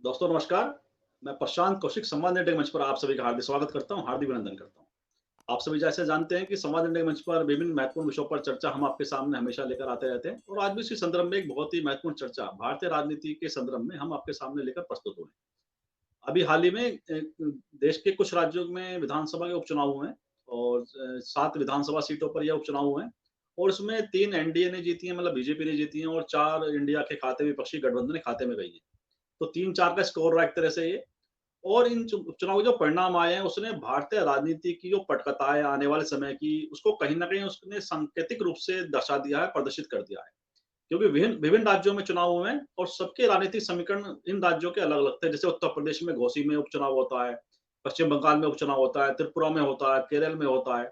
दोस्तों नमस्कार। मैं प्रशांत कौशिक संवाद नेटवर्क मंच पर आप सभी का हार्दिक स्वागत करता हूं, हार्दिक अभिनंदन करता हूं। आप सभी जैसे जानते हैं कि संवाद नेटवर्क मंच पर विभिन्न महत्वपूर्ण विषयों पर चर्चा हम आपके सामने हमेशा लेकर आते रहते हैं और आज भी इसी संदर्भ में एक बहुत ही महत्वपूर्ण चर्चा भारतीय राजनीति के संदर्भ में हम आपके सामने लेकर प्रस्तुत हुए हैं। अभी हाल ही में देश के कुछ राज्यों में विधानसभा के उपचुनाव हुए हैं और 7 विधानसभा सीटों पर यह उपचुनाव हुए हैं और उसमें 3 एनडीए ने जीती हैं, मतलब बीजेपी ने जीती हैं और 4 इंडिया के खाते विपक्षी गठबंधन के खाते में गई हैं। तो 3-4 का स्कोर रहा एक तरह से ये। और इन चुनाव के जो परिणाम आए हैं, उसने भारतीय राजनीति की जो पटकथा है आने वाले समय की, उसको कहीं न कहीं उसने सांकेतिक रूप से दर्शा दिया है, प्रदर्शित कर दिया है। क्योंकि विभिन्न विभिन्न राज्यों में चुनाव हुए हैं और सबके राजनीतिक समीकरण इन राज्यों के अलग-अलग थे। जैसे उत्तर प्रदेश में घोसी में उपचुनाव होता है, पश्चिम बंगाल में उपचुनाव होता है, त्रिपुरा में होता है, केरल में होता है।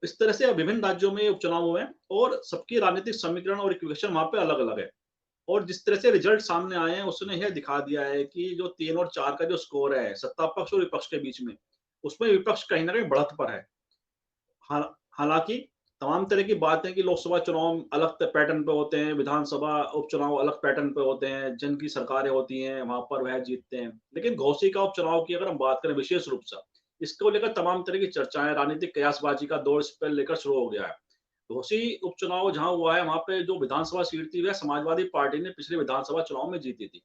इस तरह से विभिन्न राज्यों में उपचुनाव हुए हैं और सबकी राजनीतिक समीकरण और इक्वेशन वहाँ पे अलग-अलग है। और जिस तरह से रिजल्ट सामने आए हैं, उसने यह दिखा दिया है कि जो 3 और 4 का जो स्कोर है, सत्ता पक्ष और विपक्ष के बीच में, उसमें विपक्ष कहीं न कहीं बढ़त पर है। हाल हालाँकि तमाम तरह की बातें कि लोकसभा चुनाव अलग पैटर्न पे होते हैं, विधानसभा उपचुनाव अलग पैटर्न पे होते हैं, जिनकी सरकारें होती हैं, वहाँ पर वह जीतते हैं। लेकिन घोसी का उपचुनाव की अगर हम बात करें विशेष रूप से, इसको लेकर तमाम तरह की चर्चाएँ, राजनीतिक कयासबाजी का दौर इस पे लेकर शुरू हो गया है। घोसी उपचुनाव जहाँ हुआ है, वहाँ पे जो विधानसभा सीट थी, वह समाजवादी पार्टी ने पिछले विधानसभा चुनाव में जीती थी।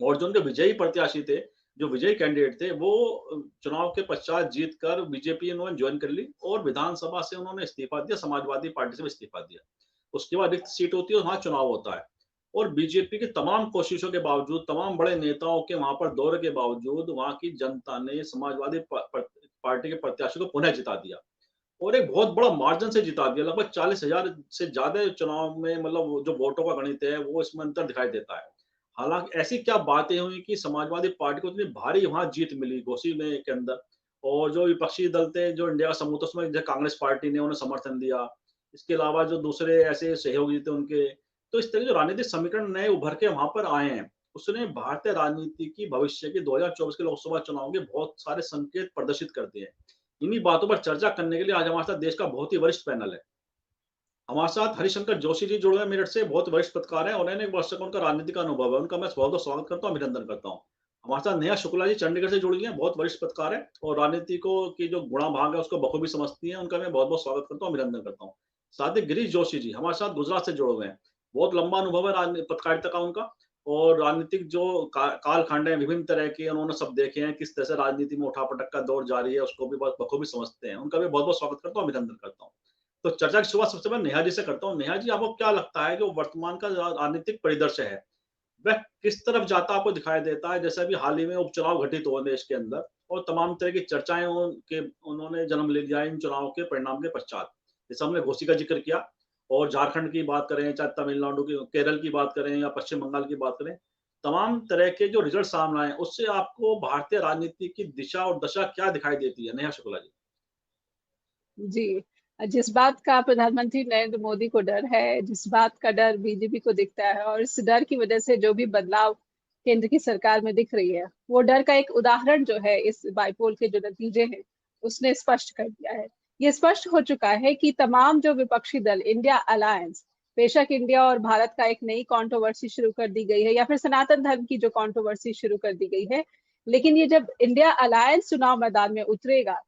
और जो उनके विजयी प्रत्याशी थे, जो विजयी कैंडिडेट थे, वो चुनाव के पश्चात जीत कर बीजेपी उन्होंने जॉइन कर ली और विधानसभा से उन्होंने इस्तीफा दिया, समाजवादी पार्टी से भी इस्तीफा दिया। उसके बाद रिक्त सीट होती है और वहाँ चुनाव होता है। और बीजेपी की तमाम कोशिशों के बावजूद, तमाम बड़े नेताओं के वहाँ पर दौरे के बावजूद, वहाँ की जनता ने समाजवादी पार्टी के प्रत्याशी को पुनः जिता दिया। और एक बहुत बड़ा मार्जिन से जिता दिया, लगभग 40,000 से ज़्यादा चुनाव में, मतलब वो जो वोटों का गणित है, वो इसमें अंतर दिखाई देता है। हालाँकि ऐसी क्या बातें हुई कि समाजवादी पार्टी को इतनी भारी वहाँ जीत मिली घोसी में के अंदर। और जो विपक्षी दल थे, जो इंडिया का समूह था, उसमें जो कांग्रेस पार्टी ने उन्हें समर्थन दिया। इसके अलावा जो दूसरे ऐसे सहयोगी थे उनके, तो इस तरह के जो राजनीतिक समीकरण नए उभर के वहाँ पर आए हैं, उसने भारतीय राजनीति की भविष्य की 2024 के लोकसभा चुनाव के बहुत सारे संकेत प्रदर्शित कर दिए हैं। इन्हीं बातों पर चर्चा करने के लिए आज हमारे साथ देश का बहुत ही वरिष्ठ पैनल है। हमारे साथ हरिशंकर जोशी जी जुड़े हैं मेरठ से, बहुत वरिष्ठ पत्रकार हैं और अनेक वर्षों का उनका राजनीति का अनुभव है। उनका मैं बहुत-बहुत स्वागत करता हूँ, अभिनंदन करता हूँ। हमारे साथ नेहा शुक्ला जी चंडीगढ़ से जुड़ी हैं, बहुत वरिष्ठ पत्रकार हैं और राजनीति को की जो गुणा भाग है उसको बखूबी समझती हैं। उनका मैं बहुत-बहुत स्वागत करता हूँ, अभिनंदन करता हूँ। साथ ही गिरीश जोशी जी हमारे साथ गुजरात से जुड़े हुए हैं। बहुत लंबा अनुभव है पत्रकारिता का उनका और राजनीतिक जो कालखंड है विभिन्न तरह के उन्होंने सब देखे हैं, किस तरह से राजनीति में उठापटक का दौर जारी है, उसको भी बहुत बखूबी समझते हैं। उनका भी बहुत-बहुत स्वागत करता हूँ, अभिनंदन करता हूँ। तो चर्चा की शुरुआत सबसे पहले नेहा जी से करता हूँ। नेहा जी, आपको क्या लगता है जो वर्तमान का राजनीतिक परिदृश्य है, वह किस तरफ जाता आपको दिखाई देता है? जैसे अभी हाल ही में उपचुनाव घटित हुए देश के अंदर और तमाम तरह की चर्चाएँ उनके उन्होंने जन्म ले लिया है इन चुनावों के परिणाम के पश्चात। जैसे हमने घोसी का ज़िक्र किया और झारखंड की बात करें, चाहे तमिलनाडु की, केरल की बात करें या पश्चिम बंगाल की बात करें, तमाम तरह के जो रिजल्ट सामने आए हैं, उससे आपको भारतीय राजनीति की दिशा और दशा क्या दिखाई देती है? नेहा शुक्ला जी। जी। जिस बात का प्रधानमंत्री नरेंद्र मोदी को डर है, जिस बात का डर बीजेपी को दिखता है और इस डर की वजह से जो भी बदलाव केंद्र की सरकार में दिख रही है, वो डर का एक उदाहरण जो है इस बाईपोल के जो नतीजे हैं, उसने स्पष्ट कर दिया है। ये स्पष्ट हो चुका है कि तमाम जो विपक्षी दल इंडिया अलायंस, बेशक इंडिया और भारत का एक नई कंट्रोवर्सी शुरू कर दी गई है या फिर सनातन धर्म की जो कंट्रोवर्सी शुरू कर दी गई है, लेकिन ये जब इंडिया अलायंस चुनाव मैदान में उतरेगा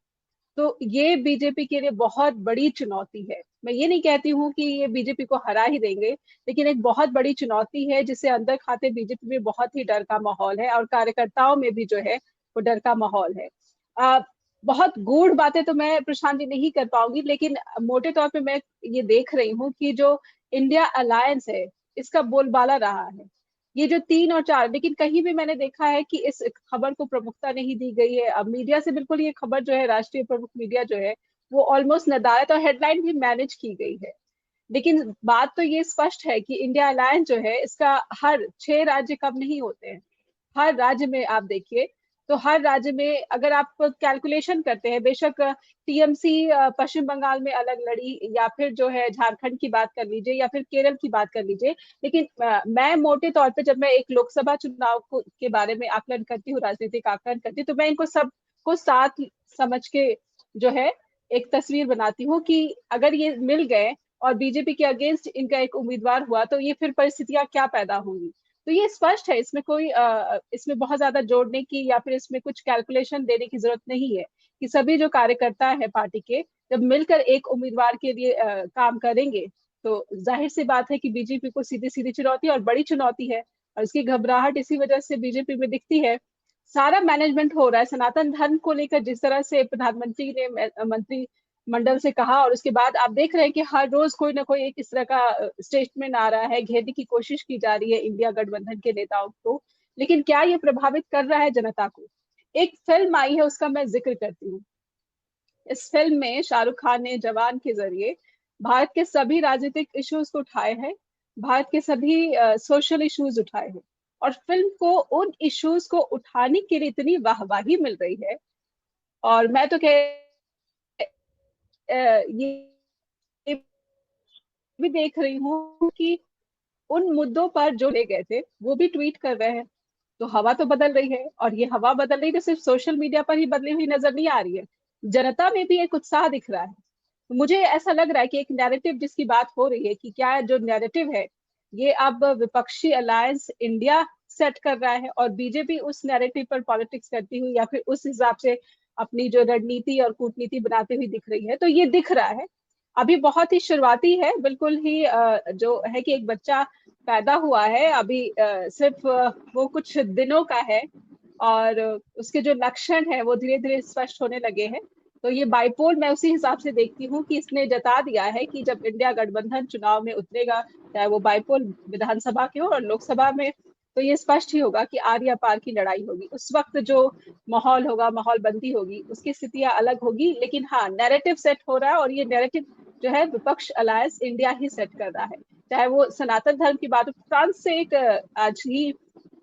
तो ये बीजेपी के लिए बहुत बड़ी चुनौती है। मैं ये नहीं कहती हूँ कि ये बीजेपी को हरा ही देंगे, लेकिन एक बहुत बड़ी चुनौती है जिससे अंदर खाते बीजेपी में बहुत ही डर का माहौल है और कार्यकर्ताओं में भी जो है वो डर का माहौल है। अ, बहुत गूढ़ बातें तो मैं प्रशांत जी नहीं कर पाऊंगी, लेकिन मोटे तौर पे मैं ये देख रही हूँ कि जो इंडिया अलायंस है, इसका बोलबाला रहा है। ये जो 3 और 4, लेकिन कहीं भी मैंने देखा है कि इस खबर को प्रमुखता नहीं दी गई है। अब मीडिया से बिल्कुल ये खबर जो है, राष्ट्रीय प्रमुख मीडिया जो है, वो ऑलमोस्ट नदारद और हेडलाइन भी मैनेज की गई है। लेकिन बात तो ये स्पष्ट है कि इंडिया अलायंस जो है, इसका हर 6 राज्य कम नहीं होते हैं। हर राज्य में आप देखिए, तो हर राज्य में अगर आप कैलकुलेशन करते हैं, बेशक टीएमसी पश्चिम बंगाल में अलग लड़ी या फिर जो है झारखंड की बात कर लीजिए या फिर केरल की बात कर लीजिए, लेकिन मैं मोटे तौर पे जब मैं एक लोकसभा चुनाव के बारे में आकलन करती हूँ, राजनीतिक आकलन करती हूँ, तो मैं इनको सबको साथ समझ के जो है एक तस्वीर बनाती हूँ कि अगर ये मिल गए और बीजेपी के अगेंस्ट इनका एक उम्मीदवार हुआ तो ये फिर परिस्थितियां क्या पैदा होंगी। तो ये स्पष्ट है, इसमें कोई इसमें बहुत ज्यादा जोड़ने की या फिर इसमें कुछ कैलकुलेशन देने की जरूरत नहीं है कि सभी जो कार्यकर्ता है पार्टी के जब मिलकर एक उम्मीदवार के लिए काम करेंगे तो जाहिर सी बात है कि बीजेपी को सीधी सीधी चुनौती और बड़ी चुनौती है, और इसकी घबराहट इसी वजह से बीजेपी में दिखती है। सारा मैनेजमेंट हो रहा है सनातन धर्म को लेकर, जिस तरह से प्रधानमंत्री ने मंत्रिमंडल से कहा, और उसके बाद आप देख रहे हैं कि हर रोज कोई ना कोई एक इस तरह का स्टेटमेंट आ रहा है, घेरने की कोशिश की जा रही है इंडिया गठबंधन के नेताओं को। लेकिन क्या ये प्रभावित कर रहा है जनता को? एक फिल्म आई है, उसका मैं जिक्र करती हूँ। इस फिल्म में शाहरुख खान ने जवान के जरिए भारत के सभी राजनीतिक इश्यूज को उठाए हैं, भारत के सभी सोशल इश्यूज उठाए हैं, और फिल्म को उन इश्यूज को उठाने के लिए इतनी वाहवाही मिल रही है। और मैं तो ये भी देख रही हूँ कि उन मुद्दों पर जो ले गए थे वो भी ट्वीट कर रहे हैं। तो हवा तो बदल रही है, और ये हवा बदल रही तो सिर्फ सोशल मीडिया पर ही बदली हुई नजर नहीं आ रही है, जनता में भी एक उत्साह दिख रहा है। तो मुझे ऐसा लग रहा है कि एक नैरेटिव जिसकी बात हो रही है कि क्या जो नैरेटिव है ये अब विपक्षी अलायंस इंडिया सेट कर रहा है, और बीजेपी उस नैरेटिव पर पॉलिटिक्स करती हुई या फिर उस हिसाब से अपनी जो रणनीति और कूटनीति बनाते हुई दिख रही है। तो ये दिख रहा है, अभी बहुत ही शुरुआती है, बिल्कुल ही जो है कि एक बच्चा पैदा हुआ है अभी, सिर्फ वो कुछ दिनों का है, और उसके जो लक्षण है वो धीरे धीरे स्पष्ट होने लगे हैं। तो ये बाइपोल मैं उसी हिसाब से देखती हूँ कि इसने जता दिया है कि जब इंडिया गठबंधन चुनाव में उतरेगा, चाहे वो बाइपोल विधानसभा के हो और लोकसभा में, तो ये स्पष्ट ही होगा कि आर या पार की लड़ाई होगी। उस वक्त जो माहौल होगा, माहौल बंदी होगी, उसकी स्थितियां अलग होगी। लेकिन हाँ, नैरेटिव सेट हो रहा है, और ये नैरेटिव जो है विपक्ष अलायंस इंडिया ही सेट कर रहा है। चाहे वो सनातन धर्म की बात हो, फ्रांस से एक आज ही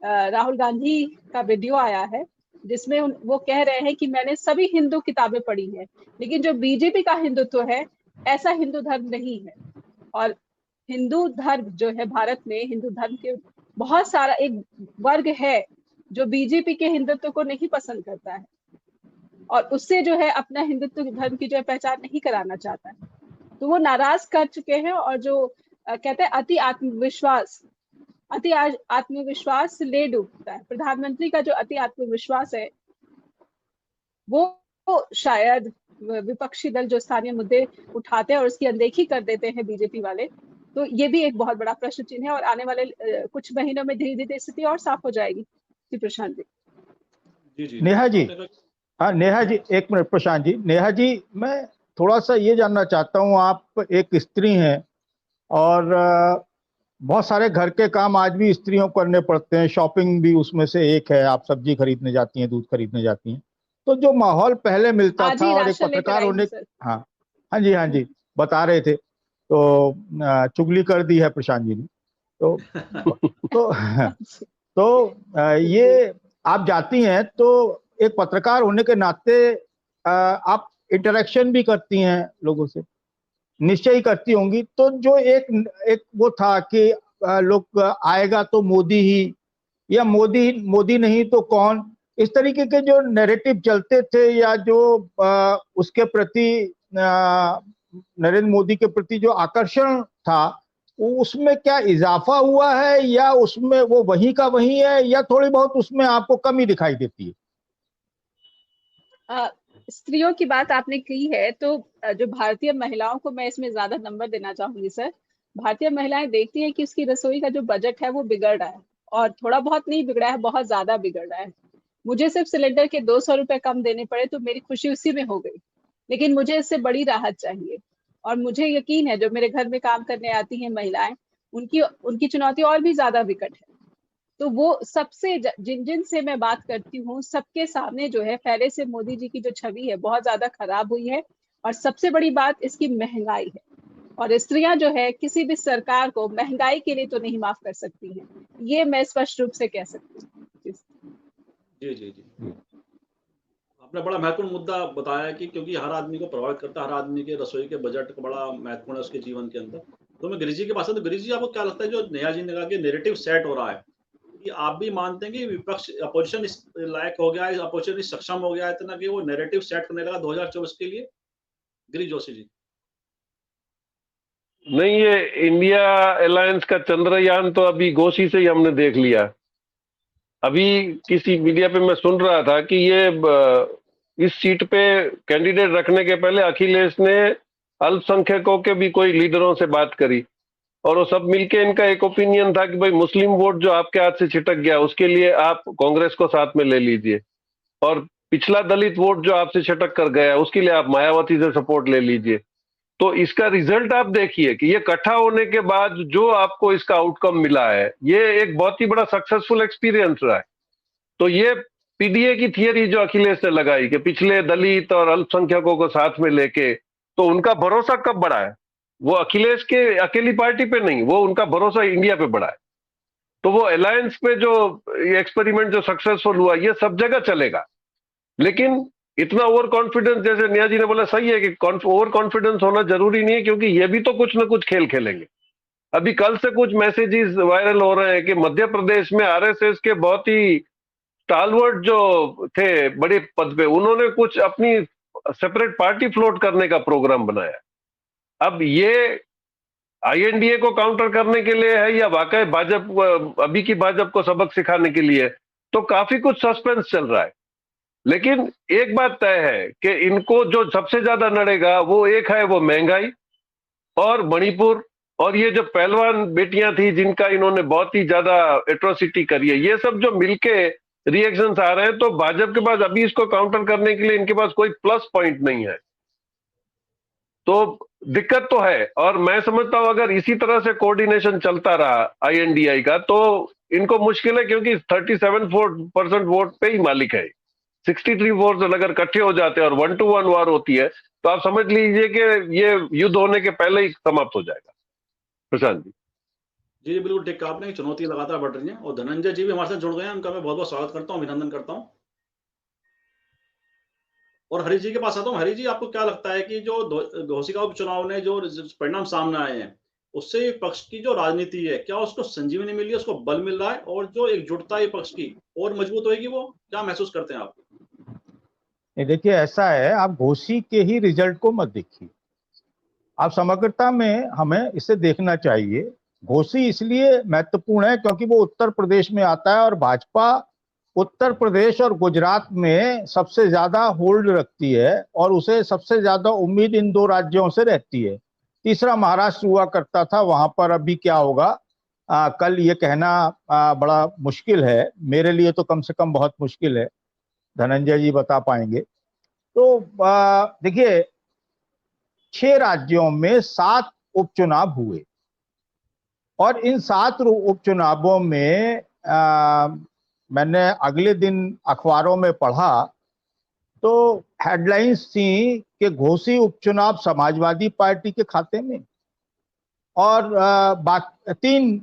राहुल गांधी का वीडियो आया है जिसमें वो कह रहे हैं कि मैंने सभी हिंदू किताबें पढ़ी हैं, लेकिन जो बीजेपी का हिंदुत्व है ऐसा हिंदू धर्म नहीं है। और हिंदू धर्म जो है, भारत में हिंदू धर्म के बहुत सारा एक वर्ग है जो बीजेपी के हिंदुत्व को नहीं पसंद करता है, और उससे जो है अपना हिंदुत्व धर्म की जो है पहचान नहीं कराना चाहता है। तो वो नाराज कर चुके हैं, और जो कहते हैं अति आत्मविश्वास ले डूबता है। प्रधानमंत्री का जो अति आत्मविश्वास है वो शायद विपक्षी दल जो स्थानीय मुद्दे उठाते हैं और उसकी अनदेखी कर देते हैं बीजेपी वाले, तो ये भी एक बहुत बड़ा प्रश्न चिन्ह है। और आने वाले कुछ महीनों में धीरे धीरे स्थिति और साफ हो जाएगी। जी प्रशांत जी। जी जी नेहा जी, हाँ नेहा जी, हाँ। एक मिनट प्रशांत जी। नेहा जी, मैं थोड़ा सा ये जानना चाहता हूँ, आप एक स्त्री हैं और बहुत सारे घर के काम आज भी स्त्रियों को करने पड़ते हैं, शॉपिंग भी उसमें से एक है, आप सब्जी खरीदने जाती हैं, दूध खरीदने जाती हैं। तो जो माहौल पहले मिलता आज था, ही और एक राशन लेकर पत्रकार आई हूँ होने, सर। हाँ हाँ जी, हाँ जी, बता रहे थे तो चुगली कर दी है प्रशांत जी ने। तो ये आप जाती हैं तो एक पत्रकार होने के नाते आप इंटरेक्शन भी करती हैं लोगों से, निश्चय ही करती होंगी। तो जो एक एक वो था कि लोग आएगा तो मोदी ही, या मोदी मोदी नहीं तो कौन, इस तरीके के जो नैरेटिव चलते थे, या जो उसके प्रति नरेंद्र मोदी के प्रति जो आकर्षण था, उसमें क्या इजाफा हुआ है, या उसमें वो वही का वही है, या थोड़ी बहुत उसमें आपको कमी दिखाई देती है? स्त्रियों की बात आपने की है तो जो भारतीय महिलाओं को मैं इसमें ज्यादा नंबर देना चाहूंगी सर। भारतीय महिलाएं देखती हैं कि उसकी रसोई का जो बजट है वो बिगड़ रहा है, और थोड़ा बहुत नहीं बिगड़ा है, बहुत ज्यादा बिगड़ रहा है। मुझे सिर्फ सिलेंडर के 200 रुपए कम देने पड़े तो मेरी खुशी उसी में हो गई, लेकिन मुझे इससे बड़ी राहत चाहिए। और मुझे यकीन है जो मेरे घर में काम करने आती हैं महिलाएं, उनकी उनकी चुनौती और भी ज्यादा विकट है। तो वो सबसे जिन जिन से मैं बात करती हूँ सबके सामने जो है पहले से मोदी जी की जो छवि है बहुत ज्यादा खराब हुई है, और सबसे बड़ी बात इसकी महंगाई है। और स्त्रियां जो है किसी भी सरकार को महंगाई के लिए तो नहीं माफ कर सकती हैं, ये मैं स्पष्ट रूप से कह सकती हूँ। जी जी जी, आपने बड़ा महत्वपूर्ण मुद्दा बताया कि क्योंकि हर आदमी को प्रभावित करता है, हर आदमी के रसोई के बजट का बड़ा महत्वपूर्ण है उसके जीवन के अंदर। तो मैं गिरिजी के पास है, तो गिरिजी जी आपको क्या लगता है जो नेहा जी ने कहा कि नैरेटिव सेट हो रहा है, कि आप भी मानते हैं कि विपक्ष अपोजिशन इस लायक हो गया है, अपोजिशन इस सक्षम हो गया है इतना कि वो नैरेटिव सेट करने लगा 2024 के लिए? गिरीश जोशी जी। नहीं, ये इंडिया अलायंस का चंद्रयान तो अभी घोषी से ही हमने देख लिया। अभी किसी मीडिया पे मैं सुन रहा था कि ये इस सीट पे कैंडिडेट रखने के पहले अखिलेश ने अल्पसंख्यकों के भी कोई लीडरों से बात करी, और वो सब मिलके इनका एक ओपिनियन था कि भाई मुस्लिम वोट जो आपके हाथ से छिटक गया उसके लिए आप कांग्रेस को साथ में ले लीजिए, और पिछला दलित वोट जो आपसे छिटक कर गया उसके लिए आप मायावती से सपोर्ट ले लीजिए। तो इसका रिजल्ट आप देखिए कि ये इकट्ठा होने के बाद जो आपको इसका आउटकम मिला है, ये एक बहुत ही बड़ा सक्सेसफुल एक्सपीरियंस रहा है। तो ये पीडीए की थियरी जो अखिलेश ने लगाई कि पिछले दलित और अल्पसंख्यकों को साथ में लेके, तो उनका भरोसा कब बढ़ा है? वो अखिलेश के अकेली पार्टी पे नहीं, वो उनका भरोसा इंडिया पे बढ़ा है। तो वो अलायंस पे जो एक्सपेरिमेंट जो सक्सेसफुल हुआ, ये सब जगह चलेगा। लेकिन इतना ओवर कॉन्फिडेंस, जैसे निया जी ने बोला, सही है कि ओवर कॉन्फिडेंस होना जरूरी नहीं है, क्योंकि ये भी तो कुछ ना कुछ खेल खेलेंगे। अभी कल से कुछ मैसेजेस वायरल हो रहे हैं कि मध्य प्रदेश में आरएसएस के बहुत ही स्टालवर्ट जो थे बड़े पद पे, उन्होंने कुछ अपनी सेपरेट पार्टी फ्लोट करने का प्रोग्राम बनाया। अब ये आईएनडीए को काउंटर करने के लिए है या वाकई भाजपा, अभी की भाजपा को सबक सिखाने के लिए? तो काफी कुछ सस्पेंस चल रहा है। लेकिन एक बात तय है कि इनको जो सबसे ज्यादा नड़ेगा वो एक है, वो महंगाई और मणिपुर, और ये जो पहलवान बेटियां थी जिनका इन्होंने बहुत ही ज्यादा एट्रोसिटी करी है, ये सब जो मिलके रिएक्शंस आ रहे हैं। तो भाजपा के पास अभी इसको काउंटर करने के लिए इनके पास कोई प्लस पॉइंट नहीं है। तो दिक्कत तो है, और मैं समझता हूं अगर इसी तरह से कोऑर्डिनेशन चलता रहा आईएनडीआई का, तो इनको मुश्किल है, क्योंकि 37% वोट पे ही मालिक है। 63 वोट अगर इकट्ठे हो जाते हैं और 1-to-1 वार होती है, तो आप समझ लीजिए कि ये युद्ध होने के पहले ही समाप्त हो जाएगा। प्रशांत जी। जी, बिल्कुल ठीक कहा आपने, चुनौती लगातार बढ़ रही हैं, और धनंजय जी भी हमारे साथ जुड़ गए हैं, उनका मैं बहुत-बहुत स्वागत करता हूँ, अभिनंदन करता हूँ। और हरी जी के पास आता हूँ। हरी जी, आपको क्या लगता है कि जो घोषिका उपचुनाव ने जो परिणाम सामने आए हैं, उससे पक्ष की जो राजनीति है, क्या उसको संजीवनी मिली है, उसको बल मिल रहा है, और जो एकजुटता है पक्ष की और मजबूत होगी, वो क्या महसूस करते हैं आप? देखिए, ऐसा है, आप घोषी के ही रिजल्ट को मत देखिए, आप समग्रता में हमें इसे देखना चाहिए। घोषी इसलिए महत्वपूर्ण है क्योंकि वो उत्तर प्रदेश में आता है, और भाजपा उत्तर प्रदेश और गुजरात में सबसे ज्यादा होल्ड रखती है, और उसे सबसे ज्यादा उम्मीद इन दो राज्यों से रहती है। तीसरा महाराष्ट्र हुआ करता था, वहां पर अभी क्या होगा कल ये कहना बड़ा मुश्किल है, मेरे लिए तो कम से कम बहुत मुश्किल है, धनंजय जी बता पाएंगे। तो देखिए, 6 राज्यों में 7 उपचुनाव हुए, और इन 7 उपचुनावों में मैंने अगले दिन अखबारों में पढ़ा तो हेडलाइंस थी कि घोषी उपचुनाव समाजवादी पार्टी के खाते में, और 3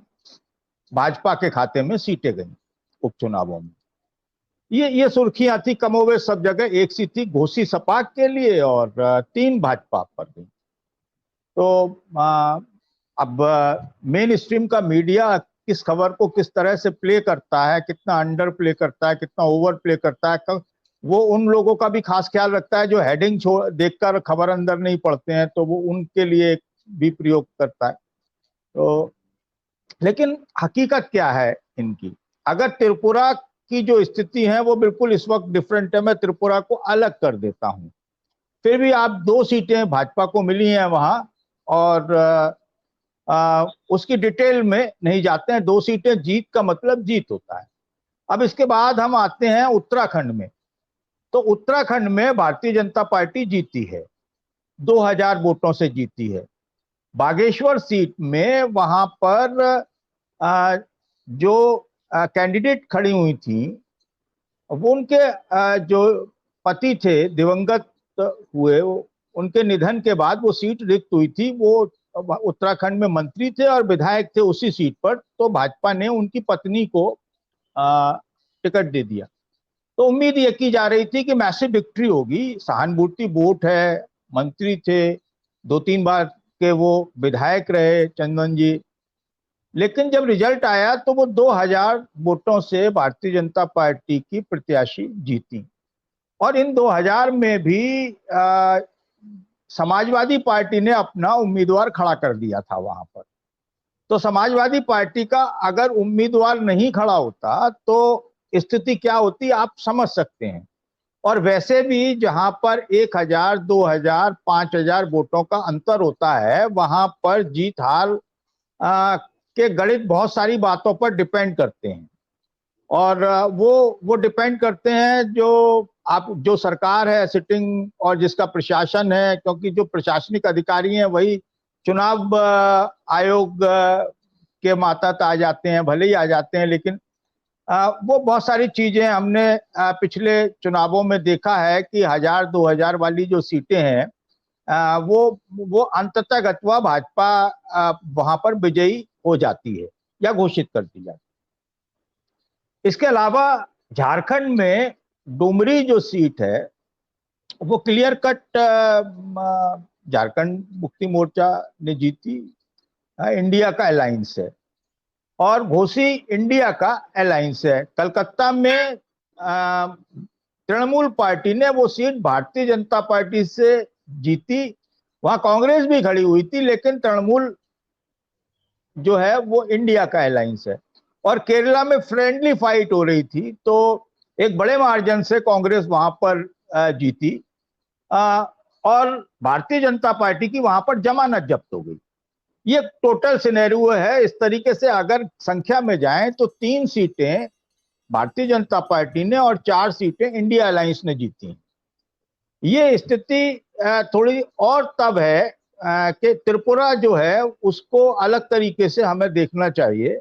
भाजपा के खाते में सीटें गई उपचुनावों में। ये सुर्खियां थी कमोबेश सब जगह, एक सी थी घोषी सपा के लिए और 3 भाजपा पर गई। तो अब मेन स्ट्रीम का मीडिया किस खबर को किस तरह से प्ले करता है, कितना अंडर प्ले करता है, कितना ओवर प्ले करता है, वो उन लोगों का भी खास ख्याल रखता है जो हेडिंग देखकर खबर अंदर नहीं पढ़ते हैं, तो वो उनके लिए भी प्रयोग करता है। तो लेकिन हकीकत क्या है इनकी? अगर त्रिपुरा की जो स्थिति है वो बिल्कुल इस वक्त डिफरेंट है, मैं त्रिपुरा को अलग कर देता हूं, फिर भी आप 2 सीटें भाजपा को मिली हैं वहां, और उसकी डिटेल में नहीं जाते हैं। 2 सीटें जीत का मतलब जीत होता है। अब इसके बाद हम आते हैं उत्तराखंड में। तो उत्तराखंड में भारतीय जनता पार्टी जीती है, 2000 वोटों से जीती है। बागेश्वर सीट में वहां पर जो कैंडिडेट खड़ी हुई थी, वो उनके जो पति थे दिवंगत हुए, उनके निधन के बाद वो सीट रिक्त हुई थी। वो उत्तराखंड में मंत्री थे और विधायक थे उसी सीट पर, तो भाजपा ने उनकी पत्नी को टिकट दे दिया। तो उम्मीद ये की जा रही थी कि मैसिव विक्ट्री होगी, सहानुभूति वोट है, मंत्री थे, 2-3 बार के वो विधायक रहे चंदन जी। लेकिन जब रिजल्ट आया तो वो 2000 वोटों से भारतीय जनता पार्टी की प्रत्याशी जीती, और इन 2000 में भी समाजवादी पार्टी ने अपना उम्मीदवार खड़ा कर दिया था वहां पर। तो समाजवादी पार्टी का अगर उम्मीदवार नहीं खड़ा होता तो स्थिति क्या होती आप समझ सकते हैं। और वैसे भी जहां पर 1000, 2000, 5000 वोटों का अंतर होता है वहां पर जीत हार के गणित बहुत सारी बातों पर डिपेंड करते हैं। और वो डिपेंड करते हैं जो सरकार है सिटिंग और जिसका प्रशासन है, क्योंकि जो प्रशासनिक अधिकारी हैं वही चुनाव आयोग के मातहत आ जाते हैं, भले ही आ जाते हैं, लेकिन वो बहुत सारी चीजें हमने पिछले चुनावों में देखा है कि 1000, 2000 वाली जो सीटें हैं वो अंततः गत्वा भाजपा वहां पर विजयी हो जाती है या घोषित कर दी जाती है। इसके अलावा झारखंड में डुमरी जो सीट है वो क्लियर कट झारखंड मुक्ति मोर्चा ने जीती, इंडिया का अलायंस है, और घोसी इंडिया का अलायंस है। कलकत्ता में तृणमूल पार्टी ने वो सीट भारतीय जनता पार्टी से जीती, वहां कांग्रेस भी खड़ी हुई थी, लेकिन तृणमूल जो है वो इंडिया का अलायंस है। और केरला में फ्रेंडली फाइट हो रही थी तो एक बड़े मार्जिन से कांग्रेस वहां पर जीती, और भारतीय जनता पार्टी की वहां पर जमानत जब्त हो गई। ये टोटल सिनेरियो है। इस तरीके से अगर संख्या में जाएं तो 3 सीटें भारतीय जनता पार्टी ने और 4 सीटें इंडिया अलायंस ने जीती। ये स्थिति थोड़ी और तब है कि त्रिपुरा जो है उसको अलग तरीके से हमें देखना चाहिए,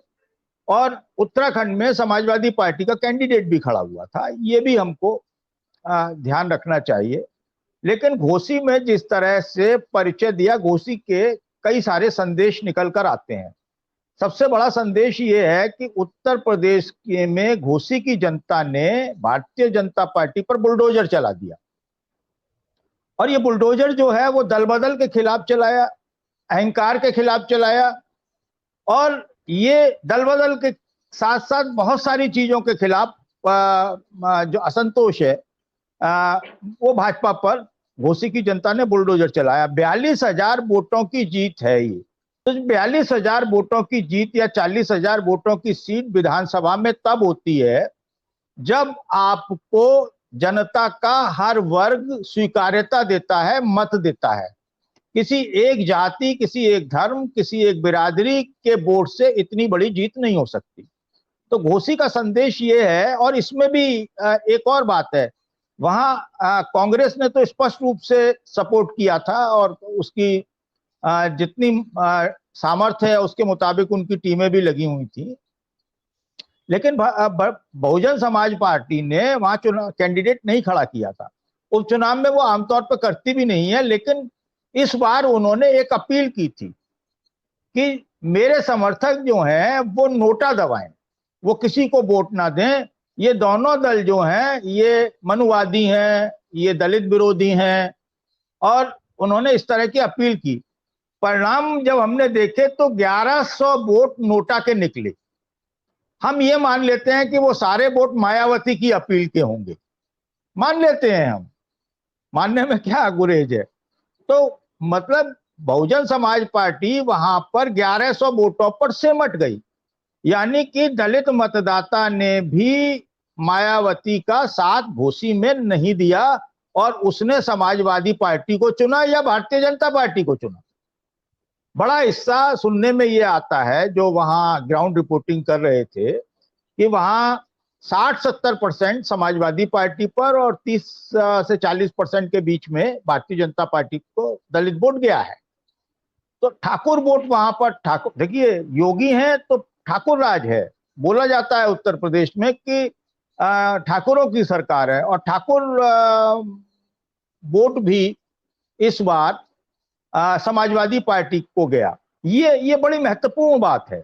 और उत्तराखंड में समाजवादी पार्टी का कैंडिडेट भी खड़ा हुआ था, ये भी हमको ध्यान रखना चाहिए। लेकिन घोसी में जिस तरह से परिचय दिया, घोसी के कई सारे संदेश निकल कर आते हैं। सबसे बड़ा संदेश ये है कि उत्तर प्रदेश में घोसी की जनता ने भारतीय जनता पार्टी पर बुलडोजर चला दिया, और ये बुलडोजर जो है वो दल बदल के खिलाफ चलाया, अहंकार के खिलाफ चलाया, और ये दल बदल के साथ साथ बहुत सारी चीजों के खिलाफ जो असंतोष है वो भाजपा पर घोसी की जनता ने बुलडोजर चलाया। 42,000 वोटों की जीत है ये। तो 42,000 वोटों की जीत या 40,000 वोटों की सीट विधानसभा में तब होती है जब आपको जनता का हर वर्ग स्वीकार्यता देता है, मत देता है। किसी एक जाति, किसी एक धर्म, किसी एक बिरादरी के वोट से इतनी बड़ी जीत नहीं हो सकती। तो घोसी का संदेश ये है। और इसमें भी एक और बात है, वहां कांग्रेस ने तो स्पष्ट रूप से सपोर्ट किया था और उसकी जितनी सामर्थ्य है उसके मुताबिक उनकी टीमें भी लगी हुई थी, लेकिन बहुजन समाज पार्टी ने वहां चुनाव कैंडिडेट नहीं खड़ा किया था। उपचुनाव में वो आमतौर पर करती भी नहीं है, लेकिन इस बार उन्होंने एक अपील की थी कि मेरे समर्थक जो हैं वो नोटा दबाएं, वो किसी को वोट ना दें। ये दोनों दल जो हैं ये मनुवादी हैं, ये दलित विरोधी हैं, और उन्होंने इस तरह की अपील की। परिणाम जब हमने देखे तो 1100 वोट नोटा के निकले। हम ये मान लेते हैं कि वो सारे वोट मायावती की अपील के होंगे, मान लेते हैं हम, मानने में क्या गुरेज है। तो मतलब बहुजन समाज पार्टी वहां पर 1100 वोटों पर सिमट गई, यानी कि दलित मतदाता ने भी मायावती का साथ घोसी में नहीं दिया और उसने समाजवादी पार्टी को चुना या भारतीय जनता पार्टी को चुना। बड़ा हिस्सा सुनने में ये आता है, जो वहां ग्राउंड रिपोर्टिंग कर रहे थे, कि वहां 60-70% समाजवादी पार्टी पर और 30 से 40% के बीच में भारतीय जनता पार्टी को दलित वोट गया है। तो ठाकुर वोट वहां पर, ठाकुर देखिए योगी हैं तो ठाकुर राज है, बोला जाता है उत्तर प्रदेश में कि ठाकुरों की सरकार है, और ठाकुर वोट भी इस बार समाजवादी पार्टी को गया। ये बड़ी महत्वपूर्ण बात है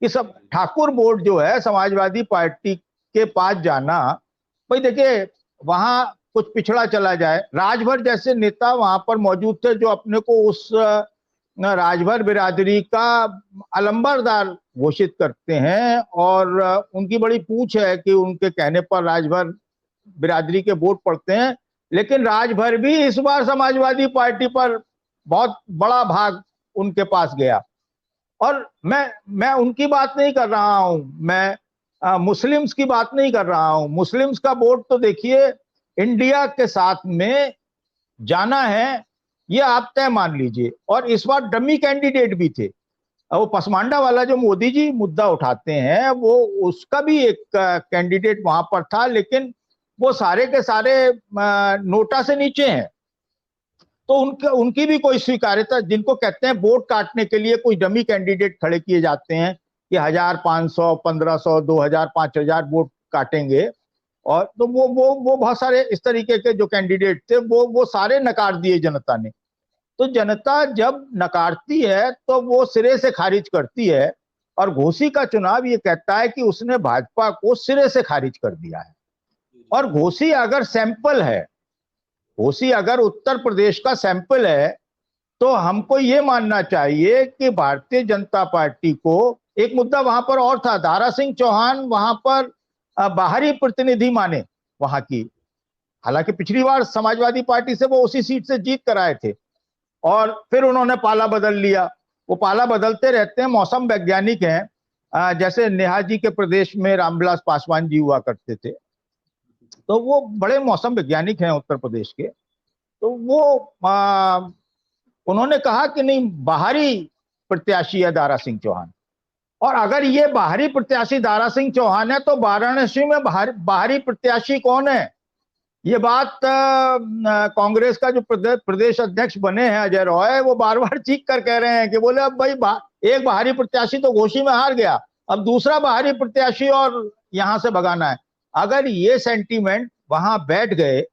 कि सब ठाकुर वोट जो है समाजवादी पार्टी के पास जाना। भाई देखिए वहां कुछ पिछड़ा चला जाए, राजभर जैसे नेता वहां पर मौजूद थे जो अपने को उस राजभर बिरादरी का अलंबरदार घोषित करते हैं, और उनकी बड़ी पूछ है कि उनके कहने पर राजभर बिरादरी के वोट पड़ते हैं। लेकिन राजभर भी इस बार समाजवादी पार्टी पर बहुत बड़ा भाग उनके पास गया। और मैं उनकी बात नहीं कर रहा हूं, मैं मुस्लिम्स की बात नहीं कर रहा हूं। मुस्लिम्स का वोट तो देखिए इंडिया के साथ में जाना है, ये आप तय मान लीजिए। और इस बार डमी कैंडिडेट भी थे। वो पसमांडा वाला जो मोदी जी मुद्दा उठाते हैं, वो उसका भी एक कैंडिडेट वहां पर था, लेकिन वो सारे के सारे नोटा से नीचे हैं। तो उनकी भी कोई स्वीकार्यता, जिनको कहते हैं वोट काटने के लिए कोई डमी कैंडिडेट खड़े किए जाते हैं कि 1500, 1500, 2000, 5000 वोट काटेंगे, और तो वो बहुत सारे इस तरीके के जो कैंडिडेट थे वो सारे नकार दिए जनता ने। तो जनता जब नकारती है तो वो सिरे से खारिज करती है। और घोसी का चुनाव ये कहता है कि उसने भाजपा को सिरे से खारिज कर दिया है। और घोसी अगर सैंपल है, घोसी अगर उत्तर प्रदेश का सैंपल है, तो हमको ये मानना चाहिए कि भारतीय जनता पार्टी को एक मुद्दा वहां पर और था। दारा सिंह चौहान वहां पर बाहरी प्रतिनिधि माने वहां की, हालांकि पिछली बार समाजवादी पार्टी से वो उसी सीट से जीत कर आए थे, और फिर उन्होंने पाला बदल लिया। वो पाला बदलते रहते हैं, मौसम वैज्ञानिक हैं। जैसे नेहा जी के प्रदेश में रामविलास पासवान जी हुआ करते थे, तो वो बड़े मौसम वैज्ञानिक हैं उत्तर प्रदेश के। तो वो उन्होंने कहा कि नहीं, बाहरी प्रत्याशी है दारा सिंह चौहान। और अगर ये बाहरी प्रत्याशी दारा सिंह चौहान है, तो वाराणसी में बाहरी प्रत्याशी कौन है? ये बात कांग्रेस का जो प्रदेश अध्यक्ष बने हैं अजय रॉय, वो बार बार चीख कर कह रहे हैं कि बोले अब भाई एक बाहरी प्रत्याशी तो घोसी में हार गया, अब दूसरा बाहरी प्रत्याशी और यहां से भगाना है। अगर ये सेंटीमेंट वहां बैठ गए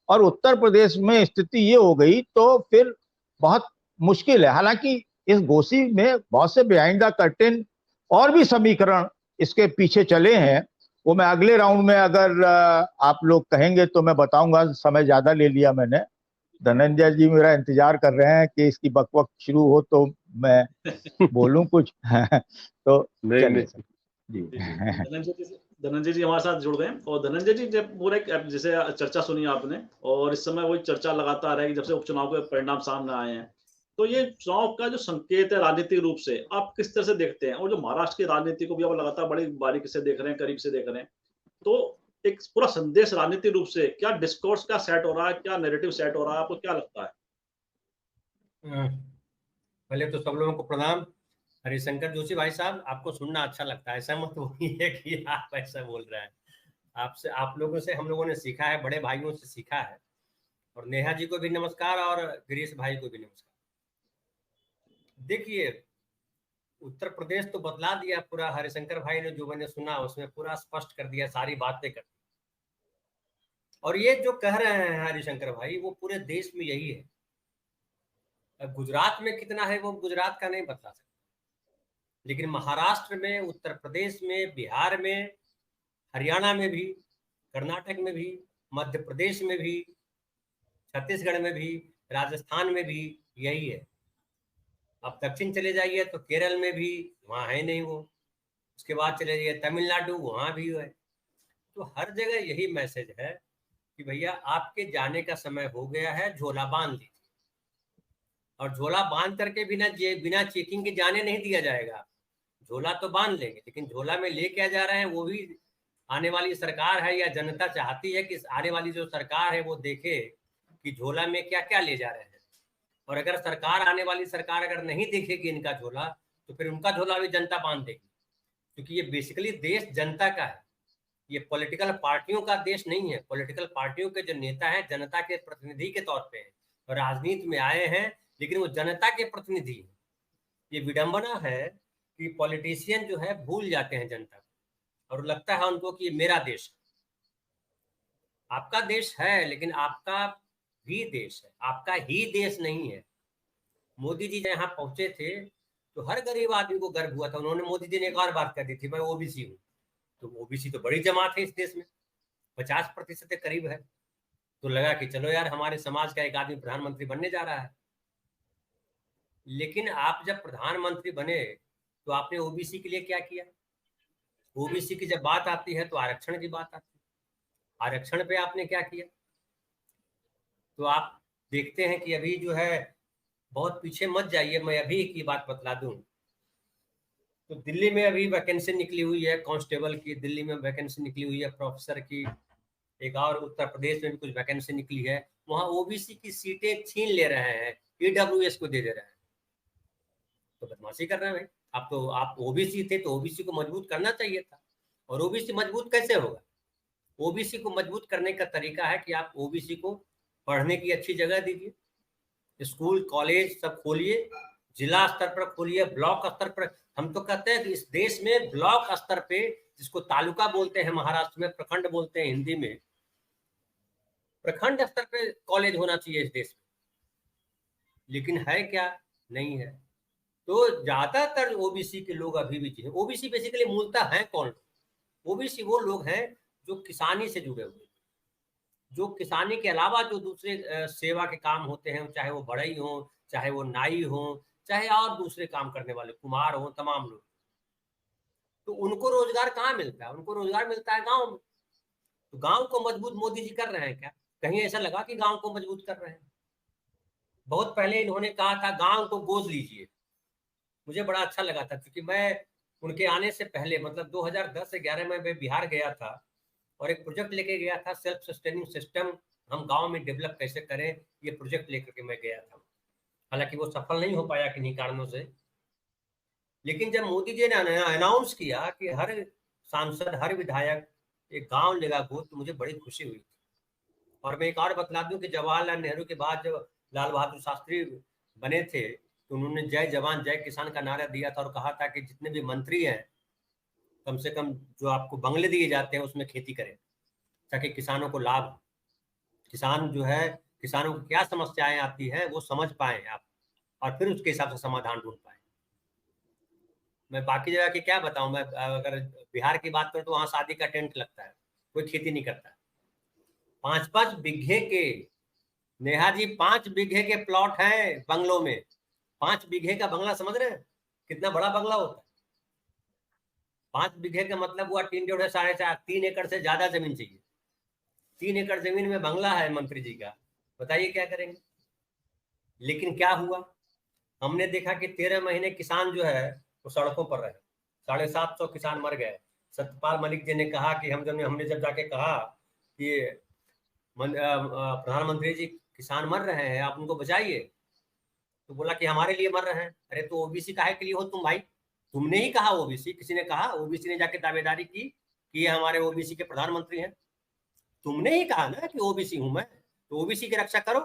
और उत्तर प्रदेश में स्थिति ये हो गई, तो फिर बहुत मुश्किल है। हालांकि इस घोसी में बहुत से बिहाइंड द कर्टेन और भी समीकरण इसके पीछे चले हैं। वो मैं अगले राउंड में अगर आप लोग कहेंगे तो मैं बताऊंगा। समय ज्यादा ले लिया मैंने। धनंजय जी मेरा इंतजार कर रहे हैं कि इसकी बकवक शुरू हो तो मैं बोलूं कुछ। तो चलिए जी। धनंजय जी हमारे साथ जुड़ गए। और धनंजय जी, जब पूरे जैसे चर्चा सुनी आपने, और इस समय वही चर्चा लगातार है कि जब से उपचुनाव के परिणाम सामने आए हैं, तो ये चुनाव का जो संकेत है राजनीतिक रूप से आप किस तरह से देखते हैं? और जो महाराष्ट्र की राजनीति को भी आप लगातार बड़ी बारीकी से देख रहे हैं, करीब से देख रहे हैं, तो एक पूरा संदेश राजनीतिक रूप से क्या डिस्कोर्स क्या सेट हो रहा है, क्या नैरेटिव सेट हो रहा है, आपको क्या लगता है? पहले तो सब लोगों को प्रणाम। हरिशंकर जोशी भाई साहब, आपको सुनना अच्छा लगता है, ऐसा मत बोलिए कि आप ऐसा बोल रहे हैं। आपसे, आप लोगों से हम लोगों ने सीखा है, बड़े भाइयों से सीखा है। और नेहा जी को भी नमस्कार और गिरीश भाई को भी नमस्कार। देखिए, उत्तर प्रदेश तो बदला दिया पूरा। हरिशंकर भाई ने जो मैंने सुना उसमें पूरा स्पष्ट कर दिया, सारी बातें कर दी। और ये जो कह रहे हैं हरिशंकर भाई, वो पूरे देश में यही है। गुजरात में कितना है वो गुजरात का नहीं बता सकता, लेकिन महाराष्ट्र में, उत्तर प्रदेश में, बिहार में, हरियाणा में भी, कर्नाटक में भी, मध्य प्रदेश में भी, छत्तीसगढ़ में भी, राजस्थान में भी यही है। अब दक्षिण चले जाइए तो केरल में भी, वहां है नहीं वो। उसके बाद चले जाइए तमिलनाडु, वहां भी है। तो हर जगह यही मैसेज है कि भैया आपके जाने का समय हो गया है, झोला बांध लीजिए। और झोला बांध करके बिना चेकिंग के जाने नहीं दिया जाएगा। झोला तो बांध लेंगे, लेकिन झोला में ले क्या जा रहे हैं वो भी आने वाली सरकार है, या जनता चाहती है कि आने वाली जो सरकार है वो देखे कि झोला में क्या क्या ले जा रहे हैं। और अगर आने वाली सरकार अगर नहीं देखेगी इनका झोला, तो फिर उनका झोला भी जनता बांध देगी। क्योंकि ये बेसिकली देश जनता का है, ये पॉलिटिकल पार्टियों का देश नहीं है। पॉलिटिकल पार्टियों के जो नेता हैं जनता के प्रतिनिधि के तौर पे और राजनीति में आए हैं, लेकिन वो जनता के प्रतिनिधि हैं। ये विडंबना है कि पॉलिटिशियन जो है भूल जाते हैं जनता को, और लगता है उनको कि ये मेरा देश है। आपका देश है, लेकिन आपका भी देश है, आपका ही देश नहीं है। मोदी जी यहाँ पहुंचे थे तो हर गरीब आदमी को गर्व हुआ था। उन्होंने, मोदी जी ने एक और बात कर दी थी, मैं ओबीसी हूँ। तो ओबीसी तो बड़ी जमात है इस देश में, 50% के करीब है। तो लगा कि चलो यार, हमारे समाज का एक आदमी प्रधानमंत्री बनने जा रहा है। लेकिन आप जब प्रधानमंत्री बने तो आपने ओबीसी के लिए क्या किया? ओबीसी की जब बात आती है तो आरक्षण की बात आती है। आरक्षण पे आपने क्या किया? तो आप देखते हैं कि अभी जो है बहुत पीछे मत जाइए, मैं अभी की बात बतला दूं। तो दिल्ली में अभी वैकेंसी निकली हुई है कांस्टेबल की, दिल्ली में वैकेंसी निकली हुई है प्रोफेसर की, एक और उत्तर प्रदेश में भी कुछ वैकेंसी निकली है। वहां ओबीसी की सीटें छीन ले रहे हैं, ईडब्ल्यूएस को दे रहे हैं। तो बदमाशी कर रहे हैं भाई। आप ओबीसी थे तो ओबीसी को मजबूत करना चाहिए था। और ओबीसी मजबूत कैसे होगा? ओबीसी को मजबूत करने का तरीका है कि आप ओबीसी को पढ़ने की अच्छी जगह दीजिए, स्कूल कॉलेज सब खोलिए, जिला स्तर पर खोलिए, ब्लॉक स्तर पर। हम तो कहते हैं कि इस देश में ब्लॉक स्तर पे, जिसको तालुका बोलते हैं महाराष्ट्र में, प्रखंड बोलते हैं हिंदी में, प्रखंड स्तर पे कॉलेज होना चाहिए इस देश में। लेकिन है क्या? नहीं है। तो ज्यादातर ओबीसी के लोग अभी भी हैं। ओबीसी बेसिकली मूलतः है कौन? ओबीसी वो लोग हैं जो किसानी से जुड़े हुए, जो किसानी के अलावा जो दूसरे सेवा के काम होते हैं, चाहे वो बढ़ई हो, चाहे वो नाई हो, चाहे और दूसरे काम करने वाले कुम्हार हो, तमाम लोग। तो उनको रोजगार कहाँ मिलता है? उनको रोजगार मिलता है गांव में। तो गांव को मजबूत मोदी जी कर रहे हैं क्या? कहीं ऐसा लगा कि गांव को मजबूत कर रहे हैं? बहुत पहले इन्होंने कहा था गांव को गोद लीजिए, मुझे बड़ा अच्छा लगा था, क्योंकि मैं उनके आने से पहले मतलब 2010 से 11 में मैं बिहार गया था और एक प्रोजेक्ट लेके गया था, सेल्फ सस्टेनिंग सिस्टम हम गांव में डेवलप कैसे करें, ये प्रोजेक्ट लेकर के मैं गया था। हालांकि वो सफल नहीं हो पाया किन्हीं कारणों से। लेकिन जब मोदी जी ने अनाउंस किया कि हर सांसद, हर विधायक एक गांव लेगा गोद, तो मुझे बड़ी खुशी हुई थी। और मैं एक और बतला दूं कि जवाहरलाल नेहरू के बाद जब लाल बहादुर शास्त्री बने थे, तो उन्होंने जय जवान जय किसान का नारा दिया था और कहा था कि जितने भी मंत्री हैं, कम से कम जो आपको बंगले दिए जाते हैं उसमें खेती करें, ताकि किसानों को लाभ हो। किसान जो है, किसानों को क्या समस्याएं आती है वो समझ पाए आप, और फिर उसके हिसाब से समाधान ढूंढ पाए। मैं बाकी जगह की क्या बताऊं, मैं अगर बिहार की बात करूं तो वहां शादी का टेंट लगता है, कोई खेती नहीं करता। 5-5 बीघे के, नेहा जी 5 बीघे के प्लॉट हैं बंगलों में। 5 बीघे का बंगला समझ रहे हैं कितना बड़ा बंगला होता है? 5 बीघे का मतलब हुआ 3 1.5 4.5 3 एकड़ से ज्यादा जमीन चाहिए। 3 एकड़ जमीन में बंगला है मंत्री जी का, बताइए क्या करेंगे? लेकिन क्या हुआ, हमने देखा कि 13 महीने किसान जो है वो सड़कों पर रहे, 750 किसान मर गए। सत्यपाल मलिक जी ने कहा कि हमने जब जाके कहा कि प्रधानमंत्री जी किसान मर रहे हैं, आप उनको बचाइए, तो बोला कि हमारे लिए मर रहे हैं। अरे तो ओबीसी काहे के लिए हो तुम भाई? तुमने ही कहा ओबीसी, किसी ने कहा? ओबीसी ने जाके दावेदारी की कि ये हमारे ओबीसी के प्रधानमंत्री हैं। तुमने ही कहा ना कि ओबीसी हूं मैं, तो ओबीसी की रक्षा करो।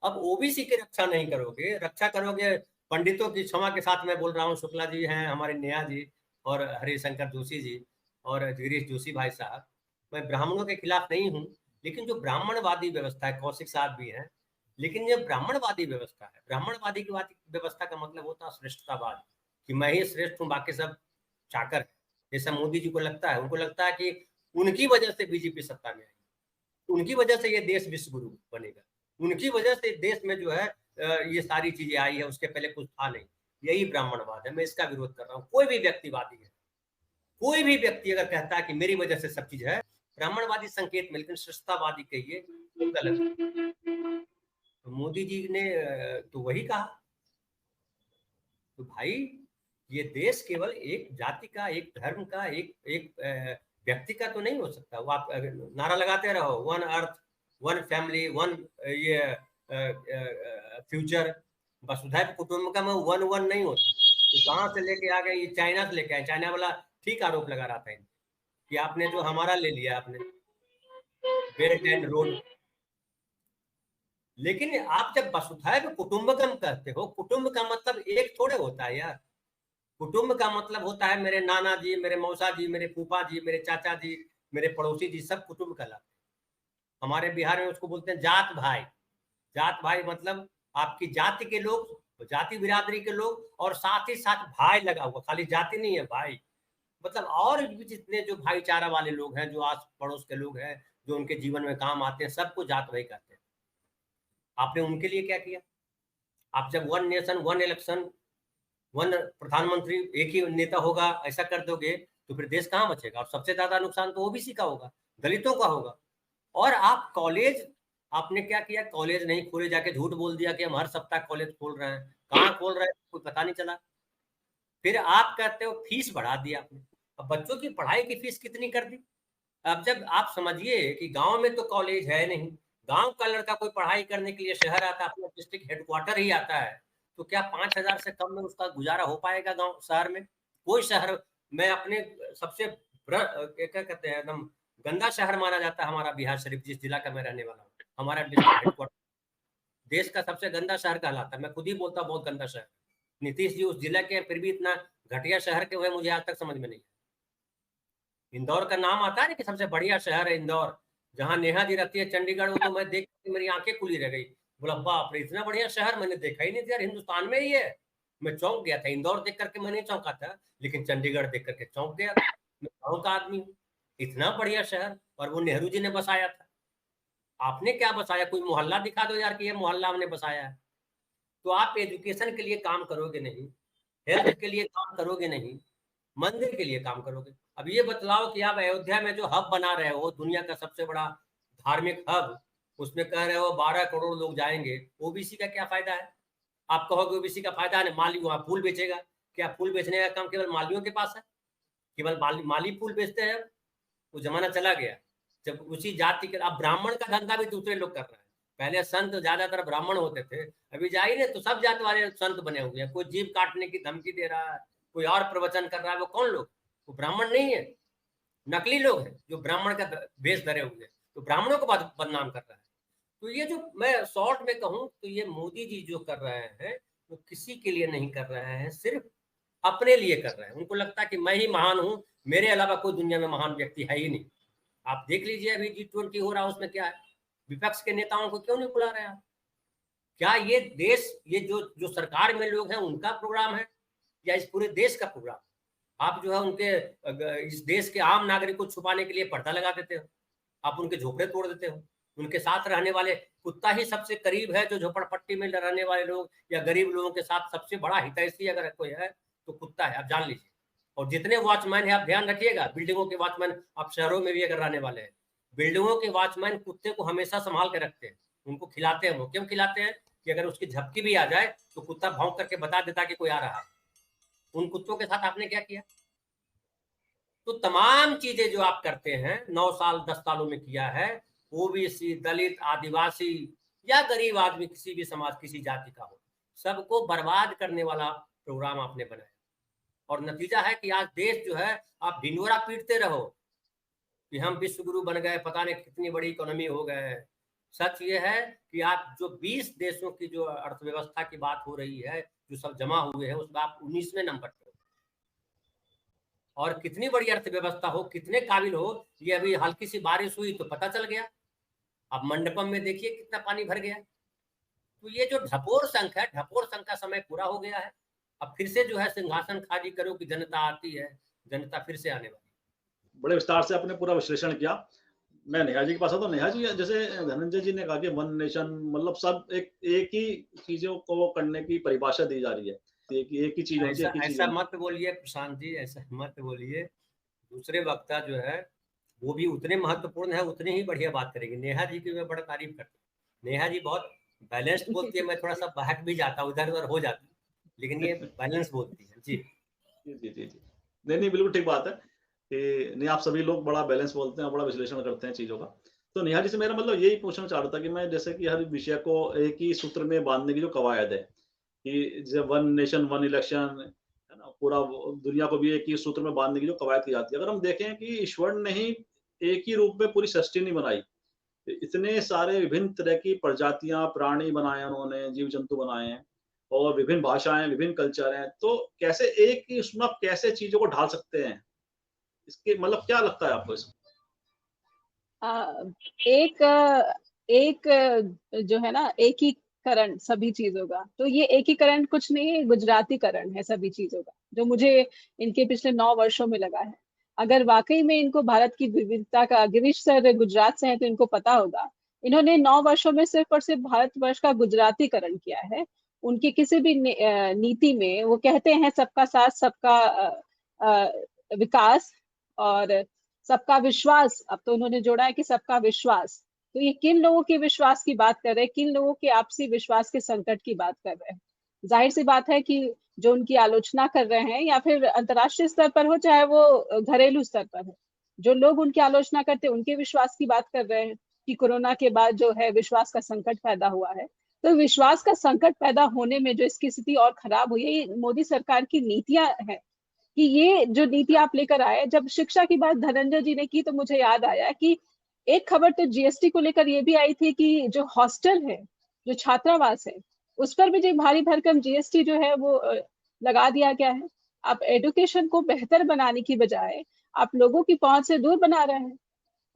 अब ओबीसी की रक्षा नहीं करोगे, रक्षा करोगे पंडितों की, क्षमा के साथ मैं बोल रहा हूँ, शुक्ला जी हैं, हमारे नेहा जी और हरिशंकर जोशी जी और गिरीश जोशी भाई साहब। मैं ब्राह्मणों के खिलाफ नहीं हूँ, लेकिन जो ब्राह्मणवादी व्यवस्था है, कौशिक साहब भी हैं, लेकिन ये ब्राह्मणवादी व्यवस्था है। ब्राह्मणवादी की व्यवस्था का मतलब होता है श्रेष्ठतावाद, कि मैं ही श्रेष्ठ हूँ, बाकी सब चाकर है। जैसा मोदी जी को लगता है, उनको लगता है कि उनकी वजह से बीजेपी सत्ता में आई, उनकी वजह से ये देश विश्व गुरु बनेगा, उनकी वजह से देश में जो है ये सारी चीजें आई है, उसके पहले कुछ था नहीं। यही ब्राह्मणवाद है, मैं इसका विरोध कर रहा हूँ। कोई भी व्यक्तिवादी है, कोई भी व्यक्ति अगर कहता है कि मेरी वजह से सब चीज है, ब्राह्मणवादी संकेत में, लेकिन श्रेष्ठतावादी कहिए तो गलत। तो मोदी जी ने तो वही कहा। तो भाई ये देश केवल एक जाति का, एक धर्म का, एक व्यक्ति का तो नहीं हो सकता। वो आप नारा लगाते रहो, one earth, one family, one ये फ्यूचर, वसुधैव कुटुंबकम, वन वन नहीं होता। तो कहाँ से लेके आ गए? ये चाइना से लेके आए। चाइना वाला ठीक आरोप लगा रहा था कि आपने जो हमारा ले लिया, आपने बेल्ट एंड रोड। लेकिन आप जब वसुधैव कुटुंबकम कहते हो, कुटुंब का मतलब एक थोड़े होता है यार। कुटुंब का मतलब होता है मेरे नाना जी, मेरे मौसा जी, मेरे फूफा जी, मेरे चाचा जी, मेरे पड़ोसी जी, सब कुटुंब कहलाते हैं। हमारे बिहार में उसको बोलते हैं जात भाई। जात भाई मतलब आपकी जाति के लोग, जाति बिरादरी के लोग, और साथ ही साथ भाई लगा हुआ, खाली जाति नहीं है, भाई मतलब और भी जितने जो भाईचारा वाले लोग हैं, जो आस पड़ोस के लोग हैं, जो उनके जीवन में काम आते हैं, सबको जात भाई कहते हैं। आपने उनके लिए क्या किया? आप जब one nation one election, one प्रधानमंत्री, एक ही नेता होगा, ऐसा कर दोगे तो फिर देश कहाँ बचेगा? और सबसे ज्यादा नुकसान तो ओबीसी का होगा, दलितों का होगा। और आप कॉलेज, आपने क्या किया, कॉलेज नहीं खोले, जाके झूठ बोल दिया कि हम हर सप्ताह कॉलेज खोल रहे हैं। कहाँ खोल रहे हैं कोई पता नहीं चला। फिर आप कहते हो फीस बढ़ा दिया आपने। अब बच्चों की पढ़ाई की फीस कितनी कर दी। अब जब आप समझिए कि गांव में तो कॉलेज है नहीं, गांव का लड़का कोई पढ़ाई करने के लिए शहर आता है, अपना डिस्ट्रिक्ट हेडक्वार्टर ही आता है, तो क्या 5,000 से कम में उसका गुजारा हो पाएगा गांव शहर में? कोई शहर में अपने सबसे क्या कहते हैं एकदम गंदा शहर माना जाता है हमारा बिहार शरीफ, जिस जिला का मैं रहने वाला हूँ, हमारा डिस्ट्रिक्ट हेडक्वार्टर देश का सबसे गंदा शहर कहलाता है। मैं खुद ही बोलता हूँ बहुत गंदा शहर। नीतीश जी उस जिला के फिर भी इतना घटिया शहर के हुए मुझे आज तक समझ में नहीं। इंदौर का नाम आता है ना कि सबसे बढ़िया शहर है इंदौर, जहाँ नेहा जी रहती है चंडीगढ़, वो तो मैं देख के मेरी आंखें खुली रह गई। बोला बाप रे, इतना बढ़िया शहर मैंने देखा ही नहीं था यार, हिंदुस्तान में ही है। मैं चौंक गया था। इंदौर देख करके मैं नहीं चौंका था, लेकिन चंडीगढ़ देख करके चौंक गया था। मैं गाँव का आदमी हूँ, इतना बढ़िया शहर, और वो नेहरू जी ने बसाया था। आपने क्या बसाया? कोई मोहल्ला दिखा दो यार कि ये मोहल्ला हमने बसाया है। तो आप एजुकेशन के लिए काम करोगे नहीं, हेल्थ के लिए काम करोगे नहीं, मंदिर के लिए काम करोगे। अब ये बतलाओ कि आप अयोध्या में जो हब बना रहे हो, दुनिया का सबसे बड़ा धार्मिक हब, उसमें कह रहे हो 12 करोड़ लोग जाएंगे, ओबीसी का क्या फायदा है? आप कहोगे ओबीसी का फायदा है, माली वहां फूल बेचेगा। क्या फूल बेचने का काम केवल मालियों के पास है? केवल माली फूल बेचते हैं? वो जमाना चला गया जब उसी जाति के। अब ब्राह्मण का धंधा भी दूसरे लोग कर रहे हैं। पहले संत ज्यादातर ब्राह्मण होते थे, अभी जाइए तो सब जात वाले संत बने हुए हैं। कोई जीव काटने की धमकी दे रहा है, कोई और प्रवचन कर रहा है, वो कौन लोग? वो ब्राह्मण नहीं है, नकली लोग हैं जो ब्राह्मण का वेश धरे हुए हैं, तो ब्राह्मणों को बदनाम कर रहा है। तो ये जो मैं शॉर्ट में कहूं तो ये मोदी जी जो कर रहे हैं वो किसी के लिए नहीं कर रहे हैं, सिर्फ अपने लिए कर रहे हैं। उनको लगता है कि मैं ही महान हूं, मेरे अलावा कोई दुनिया में महान व्यक्ति है ही नहीं। आप देख लीजिए अभी G20 हो रहा है, उसमें क्या है? विपक्ष के नेताओं को क्यों नहीं बुला रहे हैं? क्या ये देश, ये जो सरकार में लोग हैं उनका प्रोग्राम है या इस पूरे देश का प्रोग्राम? आप जो है उनके इस देश के आम नागरिक को छुपाने के लिए पर्दा लगा देते हो, आप उनके झोपड़े तोड़ देते हो। उनके साथ रहने वाले कुत्ता ही सबसे करीब है, जो झोपड़पट्टी में रहने वाले लोग या गरीब लोगों के साथ सबसे बड़ा हितैषी अगर कोई है तो कुत्ता है, आप जान लीजिए। और जितने वॉचमैन है आप ध्यान रखिएगा, बिल्डिंगों के वॉचमैन, आप शहरों में भी अगर रहने वाले हैं, बिल्डिंगों के वॉचमैन कुत्ते को हमेशा संभाल के रखते हैं, उनको खिलाते हैं। वो क्यों खिलाते हैं? कि अगर उसकी झपकी भी आ जाए तो कुत्ता भौंक करके बता देता कि कोई आ रहा है। उन कुत्तों के साथ आपने क्या किया? तो तमाम चीजें जो आप करते हैं 9 साल 10 सालों में किया है, ओबीसी, दलित, आदिवासी या गरीब आदमी, किसी भी समाज, किसी जाति का हो, सबको बर्बाद करने वाला प्रोग्राम आपने बनाया। और नतीजा है कि आज देश जो है, आप ढिंडोरा पीटते रहो कि हम विश्व गुरु बन गए, पता नहीं कितनी बड़ी इकोनॉमी हो गए। सच ये है कि आप जो 20 देशों की जो अर्थव्यवस्था की बात हो रही है, जो सब जमा हुए हैं, उसमें आप 19वें नंबर पर। और कितनी बड़ी अर्थव्यवस्था हो, कितने काबिल हो, ये अभी हल्की सी बारिश हुई तो पता चल गया। अब मंडपम में देखिए कितना पानी भर गया। तो ये जो ढपोर संख है, ढपोर संख का समय पूरा हो गया है। अब फिर से जो है सिंहासन खाली करो कि जनता आती है, जनता फिर से आने वाली। बड़े विस्तार से आपने पूरा विश्लेषण किया। मैं नेहा जी के पास आता हूँ। नेहा जी, जैसे धनंजय जी ने कहा कि वन नेशन मतलब सब एक ही चीजों को करने की परिभाषा दी जा रही है, एक ही चीज होती है, एक ही चीज ऐसा मत बोलिए प्रशांत जी, ऐसा मत बोलिए। दूसरे वक्ता जो है वो भी उतने महत्वपूर्ण है, उतने ही बढ़िया बात करेंगे। नेहा जी की मैं बड़ा तारीफ करता हूँ। नेहा जी बहुत बैलेंस्ड बोलती है। मैं थोड़ा सा बहक भी जाता हूँ, इधर उधर हो जाता हूँ, लेकिन ये बैलेंस बोलती है। जी जी जी जी, नहीं बिल्कुल ठीक बात है कि नहीं, आप सभी लोग बड़ा बैलेंस बोलते हैं, बड़ा विश्लेषण करते हैं चीजों का। तो नेहा जी से मेरा मतलब यही पूछना चाह रहा था कि मैं जैसे कि हर विषय को एक ही सूत्र में बांधने की जो कवायद है कि जैसे वन नेशन वन इलेक्शन है ना, पूरा दुनिया को भी एक ही सूत्र में बांधने की जो कवायद की जाती है, अगर हम देखें कि ईश्वर ने ही एक ही रूप में पूरी सृष्टि नहीं बनाई, इतने सारे विभिन्न तरह की प्रजातियां, प्राणी बनाए उन्होंने, जीव जंतु बनाए हैं, और विभिन्न भाषाएं, विभिन्न कल्चर हैं, तो कैसे एक ही उसमें आप कैसे चीजों को ढाल सकते हैं? इसके मतलब क्या लगता है आपको इसमें? एक जो है ना एकीकरण सभी चीजों का, तो ये एकीकरण कुछ नहीं है, गुजरातीकरण है सभी चीजों का, जो मुझे इनके पिछले 9 वर्षों में लगा है। अगर वाकई में इनको भारत की विविधता का, गिरीश सर गुजरात से हैं तो इनको पता होगा, इन्होंने 9 वर्षों में सिर्फ और सिर्फ भारतवर्ष का गुजरातीकरण किया है। उनकी किसी भी नीति में वो कहते हैं सबका साथ, सबका विकास और सबका विश्वास। अब तो उन्होंने जोड़ा है कि सबका विश्वास, तो ये किन लोगों के विश्वास की बात कर रहे हैं, किन लोगों के आपसी विश्वास के संकट की बात कर रहे हैं। जाहिर सी बात है कि जो उनकी आलोचना कर रहे हैं, या फिर अंतर्राष्ट्रीय स्तर पर हो चाहे वो घरेलू स्तर पर हो, जो लोग उनकी आलोचना करते हैं उनके विश्वास की बात कर रहे हैं कि कोरोना के बाद जो है विश्वास का संकट पैदा हुआ है। तो विश्वास का संकट पैदा होने में जो इसकी स्थिति और खराब हुई है, ये मोदी सरकार की नीतियां हैं कि ये जो नीति आप लेकर आए। जब शिक्षा की बात धनंजय जी ने की तो मुझे याद आया कि एक खबर तो जीएसटी को लेकर ये भी आई थी कि जो हॉस्टल है, जो छात्रावास है, उस पर भी जो भारी भरकम जीएसटी जो है वो लगा दिया गया है। आप एजुकेशन को बेहतर बनाने की बजाय आप लोगों की पहुंच से दूर बना रहे हैं।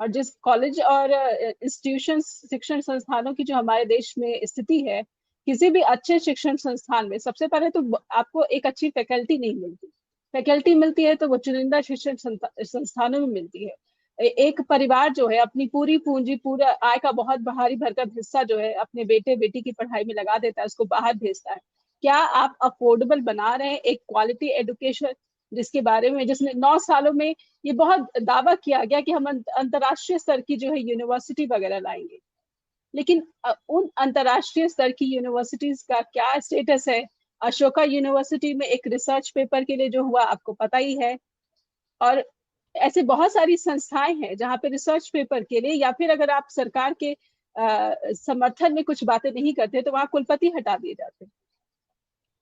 और जिस कॉलेज और इंस्टीट्यूशन शिक्षण संस्थानों की जो हमारे देश में स्थिति है, किसी भी अच्छे शिक्षण संस्थान में सबसे पहले तो आपको एक अच्छी फैकल्टी नहीं मिलती। फैकल्टी मिलती है तो वो चुनिंदा शिक्षण संस्थानों में मिलती है। एक परिवार जो है अपनी पूरी पूंजी, पूरा आय का बहुत भारी भरकम हिस्सा जो है अपने बेटे बेटी की पढ़ाई में लगा देता है, उसको बाहर भेजता है। क्या आप अफोर्डेबल बना रहे हैं एक क्वालिटी एजुकेशन जिसके बारे में, जिसने 9 सालों में ये बहुत दावा किया गया कि हम अंतर्राष्ट्रीय स्तर की जो है यूनिवर्सिटी वगैरह लाएंगे, लेकिन उन अंतर्राष्ट्रीय स्तर की यूनिवर्सिटीज का क्या स्टेटस है? अशोका यूनिवर्सिटी में एक रिसर्च पेपर के लिए जो हुआ आपको पता ही है। और ऐसे बहुत सारी संस्थाएं हैं जहां पे रिसर्च पेपर के लिए, या फिर अगर आप सरकार के समर्थन में कुछ बातें नहीं करते तो वहां कुलपति हटा दिए जाते।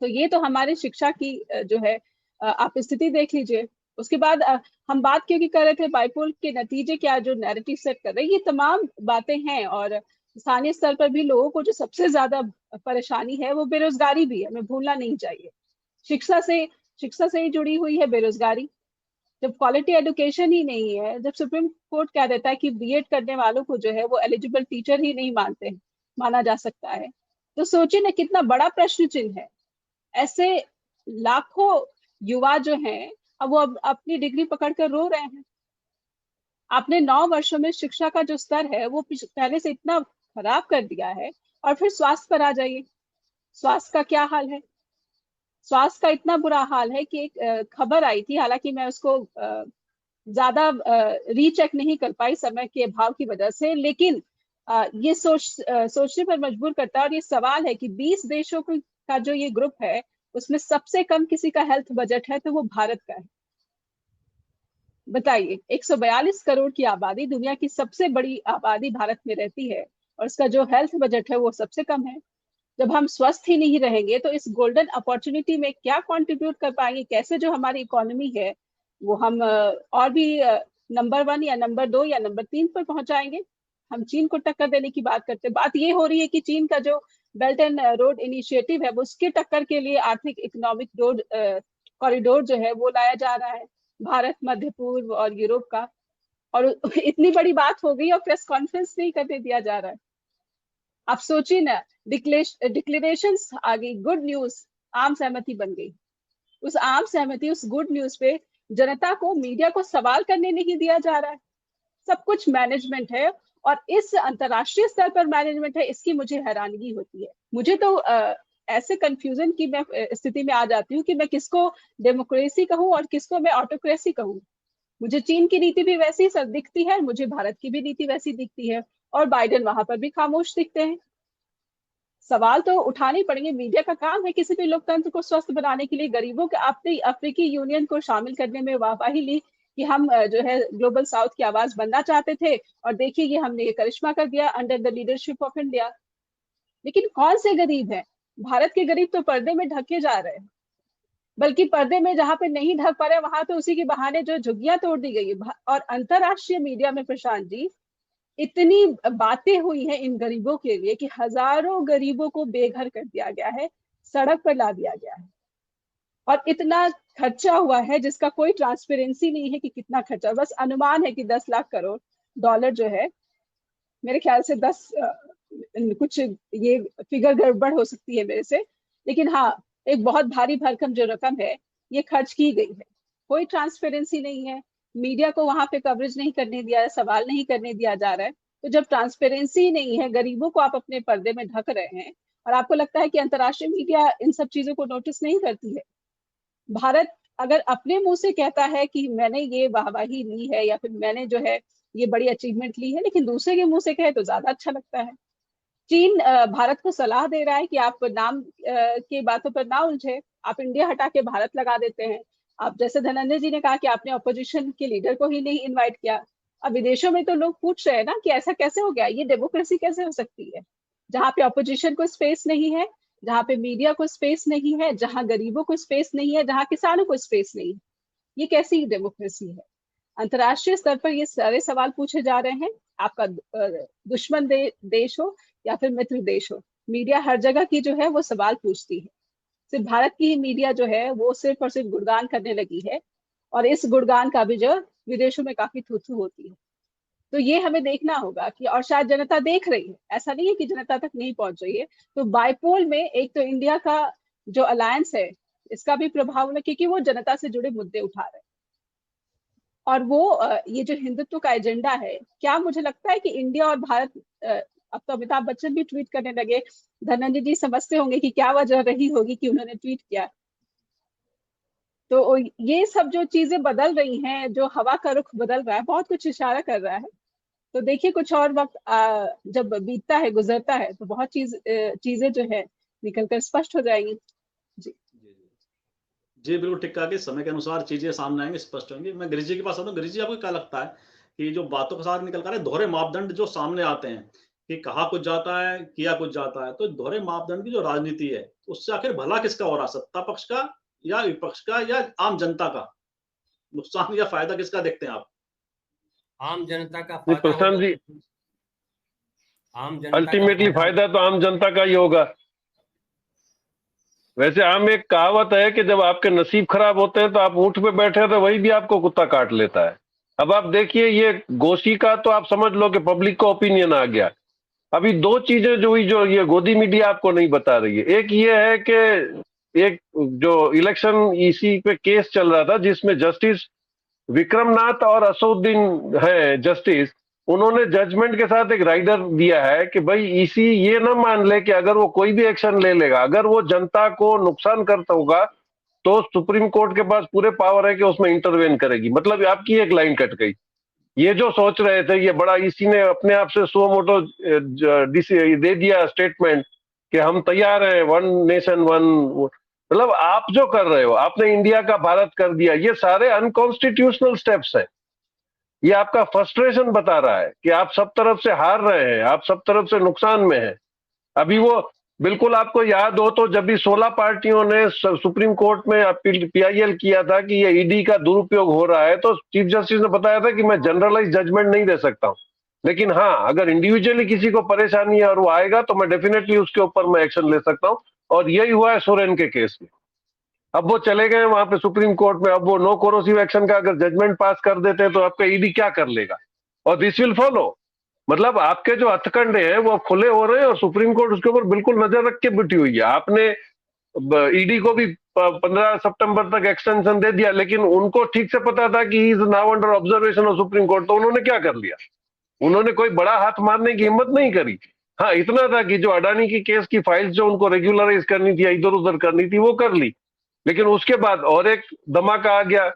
तो ये तो हमारे शिक्षा की जो है आप स्थिति देख लीजिए। उसके बाद हम बात क्योंकि कर रहे थे बाइपोल के नतीजे क्या जो नैरेटिव सेट कर रहे हैं, ये तमाम बातें हैं। और स्थानीय स्तर पर भी लोगों को जो सबसे ज्यादा परेशानी है वो बेरोजगारी भी है, हमें भूलना नहीं चाहिए। शिक्षा से ही जुड़ी हुई है बेरोजगारी। जब क्वालिटी एजुकेशन ही नहीं है, जब सुप्रीम कोर्ट कह देता है कि बीएड करने वालों को जो है वो एलिजिबल टीचर ही नहीं माना जा सकता है, तो सोचिए ना कितना बड़ा प्रश्न चिन्ह है। ऐसे लाखों युवा जो हैं अब वो अपनी डिग्री पकड़कर रो रहे हैं। आपने 9 वर्षों में शिक्षा का जो स्तर है वो पहले से इतना खराब कर दिया है। और फिर स्वास्थ्य पर आ जाइए, स्वास्थ्य का क्या हाल है? स्वास्थ्य का इतना बुरा हाल है कि एक खबर आई थी, हालांकि मैं उसको ज्यादा रीचेक नहीं कर पाई समय के अभाव की वजह से, लेकिन ये सोचने पर मजबूर करता है। और ये सवाल है कि 20 देशों का जो ये ग्रुप है उसमें सबसे कम किसी का हेल्थ बजट है तो वो भारत का है। बताइए, 142 करोड़ की आबादी, दुनिया की सबसे बड़ी आबादी भारत में रहती है और उसका जो हेल्थ बजट है वो सबसे कम है। जब हम स्वस्थ ही नहीं रहेंगे तो इस गोल्डन अपॉर्चुनिटी में क्या कंट्रीब्यूट कर पाएंगे? कैसे जो हमारी इकोनॉमी है वो हम और भी नंबर 1 या नंबर 2 या नंबर 3 पर पहुंचाएंगे? हम चीन को टक्कर देने की बात करते हैं। बात ये हो रही है कि चीन का जो बेल्ट एंड रोड इनिशिएटिव है वो उसके टक्कर के लिए आर्थिक इकोनॉमिक रोड कॉरिडोर जो है वो लाया जा रहा है, भारत, मध्य पूर्व और यूरोप का। और इतनी बड़ी बात हो गई और प्रेस कॉन्फ्रेंस नहीं करने दिया जा रहा है। आप सोचिए ना, डिक्लेरेशंस आ गई, गुड न्यूज, आम सहमति बन गई। उस आम सहमति, उस गुड न्यूज पे जनता को, मीडिया को सवाल करने नहीं दिया जा रहा है। सब कुछ मैनेजमेंट है और इस अंतरराष्ट्रीय स्तर पर मैनेजमेंट है, इसकी मुझे हैरानगी होती है। मुझे तो ऐसे कंफ्यूजन की मैं स्थिति में आ जाती हूँ कि मैं किसको डेमोक्रेसी कहूँ और किसको मैं ऑटोक्रेसी कहूँ। मुझे चीन की नीति भी वैसी सब दिखती है, मुझे भारत की भी नीति वैसी दिखती है, और बाइडेन वहां पर भी खामोश दिखते हैं। सवाल तो उठाने पड़ेंगे। मीडिया का काम है किसी भी लोकतंत्र को स्वस्थ बनाने के लिए गरीबों के, आपने अफ्रीकी यूनियन को शामिल करने में वाहवाही ली कि हम जो है ग्लोबल साउथ की आवाज बनना चाहते थे, और देखिए ये हमने ये करिश्मा कर दिया under the leadership of India. लेकिन कौन से गरीब हैं? भारत के गरीब तो पर्दे में ढके जा रहे हैं, बल्कि पर्दे में जहां पे नहीं ढक पा रहे वहां तो उसी के बहाने जो झुग्गियां तोड़ दी गई है। और अंतरराष्ट्रीय मीडिया में प्रशांत जी इतनी बातें हुई हैं इन गरीबों के लिए कि हजारों गरीबों को बेघर कर दिया गया है, सड़क पर ला दिया गया है, और इतना खर्चा हुआ है जिसका कोई ट्रांसपेरेंसी नहीं है कि कितना खर्चा। बस अनुमान है कि 10 लाख करोड़ डॉलर जो है, मेरे ख्याल से 10 कुछ ये फिगर गड़बड़ हो सकती है मेरे से, लेकिन हाँ एक बहुत भारी भरकम जो रकम है ये खर्च की गई है। कोई ट्रांसपेरेंसी नहीं है, मीडिया को वहां पे कवरेज नहीं करने दिया, सवाल नहीं करने दिया जा रहा है। तो जब ट्रांसपेरेंसी नहीं है, गरीबों को आप अपने पर्दे में ढक रहे हैं, और आपको लगता है कि अंतर्राष्ट्रीय मीडिया इन सब चीजों को नोटिस नहीं करती है। भारत अगर अपने मुंह से कहता है कि मैंने ये वाहवाही ली है या फिर मैंने जो है ये बड़ी अचीवमेंट ली है, लेकिन दूसरे के मुंह से कहे तो ज्यादा अच्छा लगता है। चीन भारत को सलाह दे रहा है कि आप नाम की बातों पर ना उलझे, आप इंडिया हटा के भारत लगा देते हैं। आप जैसे धनंजय जी ने कहा कि आपने अपोजिशन के लीडर को ही नहीं इनवाइट किया। अब विदेशों में तो लोग पूछ रहे हैं ना कि ऐसा कैसे हो गया, ये डेमोक्रेसी कैसे हो सकती है जहाँ पे अपोजिशन को स्पेस नहीं है, जहाँ पे मीडिया को स्पेस नहीं है, जहाँ गरीबों को स्पेस नहीं है, जहाँ किसानों को स्पेस नहीं है। ये कैसी डेमोक्रेसी है? अंतर्राष्ट्रीय स्तर पर ये सारे सवाल पूछे जा रहे हैं। आपका दुश्मन देश हो या फिर मित्र देश हो, मीडिया हर जगह की जो है वो सवाल पूछती है। सिर्फ भारत की ही मीडिया जो है वो सिर्फ और सिर्फ गुणगान करने लगी है, और इस गुणगान का भी जो विदेशों में काफी थू-थू होती है। तो ये हमें देखना होगा कि, और शायद जनता देख रही है, ऐसा नहीं है कि जनता तक नहीं पहुंच रही है। तो बाइपोल में एक तो इंडिया का जो अलायंस है इसका भी प्रभाव है, क्योंकि वो जनता से जुड़े मुद्दे उठा रहे हैं। और वो ये जो हिंदुत्व का एजेंडा है, क्या मुझे लगता है कि इंडिया और भारत, अब तो अमिताभ बच्चन भी ट्वीट करने लगे, धनंजय जी समझते होंगे कि क्या वजह रही होगी कि उन्होंने ट्वीट किया। तो ये सब जो चीजें बदल रही हैं, जो हवा का रुख बदल रहा है, बहुत कुछ इशारा कर रहा है। तो देखिए कुछ और वक्त जब बीतता है, गुजरता है, तो बहुत चीजें जो है निकलकर स्पष्ट हो जाएंगी। जी जी बिल्कुल ठीक कहा कि समय के अनुसार चीजें सामने आएंगी, स्पष्ट होंगी। मैं गिरीश जी के पास आता हूँ। गिरीश जी, आपको क्या लगता है कि जो बातों के साथ निकल कर दोहरे मापदंड जो सामने आते हैं कि कहा कुछ जाता है, किया कुछ जाता है, तो दोहरे मापदंड की जो राजनीति है उससे आखिर भला किसका हो रहा, सत्ता पक्ष का या विपक्ष का या आम जनता का? नुकसान या फायदा किसका देखते हैं आप? आम जनता का नहीं फायदा प्रशांत होगा। जी, आम जनता का अल्टीमेटली फायदा तो आम जनता का ही होगा। वैसे आम एक कहावत है कि जब आपके नसीब खराब होते हैं तो आप ऊंट पे बैठे तो वही भी आपको कुत्ता काट लेता है। अब आप देखिए ये गोशी का तो आप समझ लो कि पब्लिक का ओपिनियन आ गया। अभी दो चीजें जो हुई, जो ये गोदी मीडिया आपको नहीं बता रही है। एक ये है कि एक जो इलेक्शन ईसी पे केस चल रहा था जिसमें जस्टिस विक्रमनाथ और असउद्दीन है जस्टिस, उन्होंने जजमेंट के साथ एक राइडर दिया है कि भाई ईसी ये ना मान ले कि अगर वो कोई भी एक्शन ले लेगा, अगर वो जनता को नुकसान करता होगा तो सुप्रीम कोर्ट के पास पूरे पावर है कि उसमें इंटरवेन करेगी। मतलब आपकी एक लाइन कट गई। ये जो सोच रहे थे, ये बड़ा ईसी ने अपने आप से सो मोटो दे दिया स्टेटमेंट कि हम तैयार हैं, वन नेशन वन। मतलब आप जो कर रहे हो, आपने इंडिया का भारत कर दिया, ये सारे अनकॉन्स्टिट्यूशनल स्टेप्स हैं। ये आपका फ्रस्ट्रेशन बता रहा है कि आप सब तरफ से हार रहे हैं, आप सब तरफ से नुकसान में हैं। अभी वो बिल्कुल आपको याद हो तो जब भी 16 पार्टियों ने सुप्रीम कोर्ट में पीआईएल किया था कि ये ईडी का दुरुपयोग हो रहा है, तो चीफ जस्टिस ने बताया था कि मैं जनरलाइज जजमेंट नहीं दे सकता हूं, लेकिन हाँ अगर इंडिविजुअली किसी को परेशानी है और वो आएगा तो मैं डेफिनेटली उसके ऊपर मैं एक्शन ले सकता हूं। और यही हुआ है सोरेन के केस में। अब वो चले गए वहां पे सुप्रीम कोर्ट में, अब वो नो कोरोसिव एक्शन का अगर जजमेंट पास कर देते हैं तो आपका ईडी क्या कर लेगा, और दिस विल फॉलो। मतलब आपके जो हथकंडे हैं वो खुले हो रहे हैं और सुप्रीम कोर्ट उसके ऊपर बिल्कुल नजर रख के बैठी हुई है। आपने ईडी को भी 15 सितंबर तक एक्सटेंशन दे दिया, लेकिन उनको ठीक से पता था कि he is now under observation of supreme court, तो उन्होंने क्या कर लिया, उन्होंने कोई बड़ा हाथ मारने की हिम्मत नहीं करी। हाँ इतना था कि जो अडानी की केस की फाइल्स जो उनको रेगुलराइज करनी थी, इधर उधर करनी थी, वो कर ली, लेकिन उसके बाद और एक धमाका आ गया।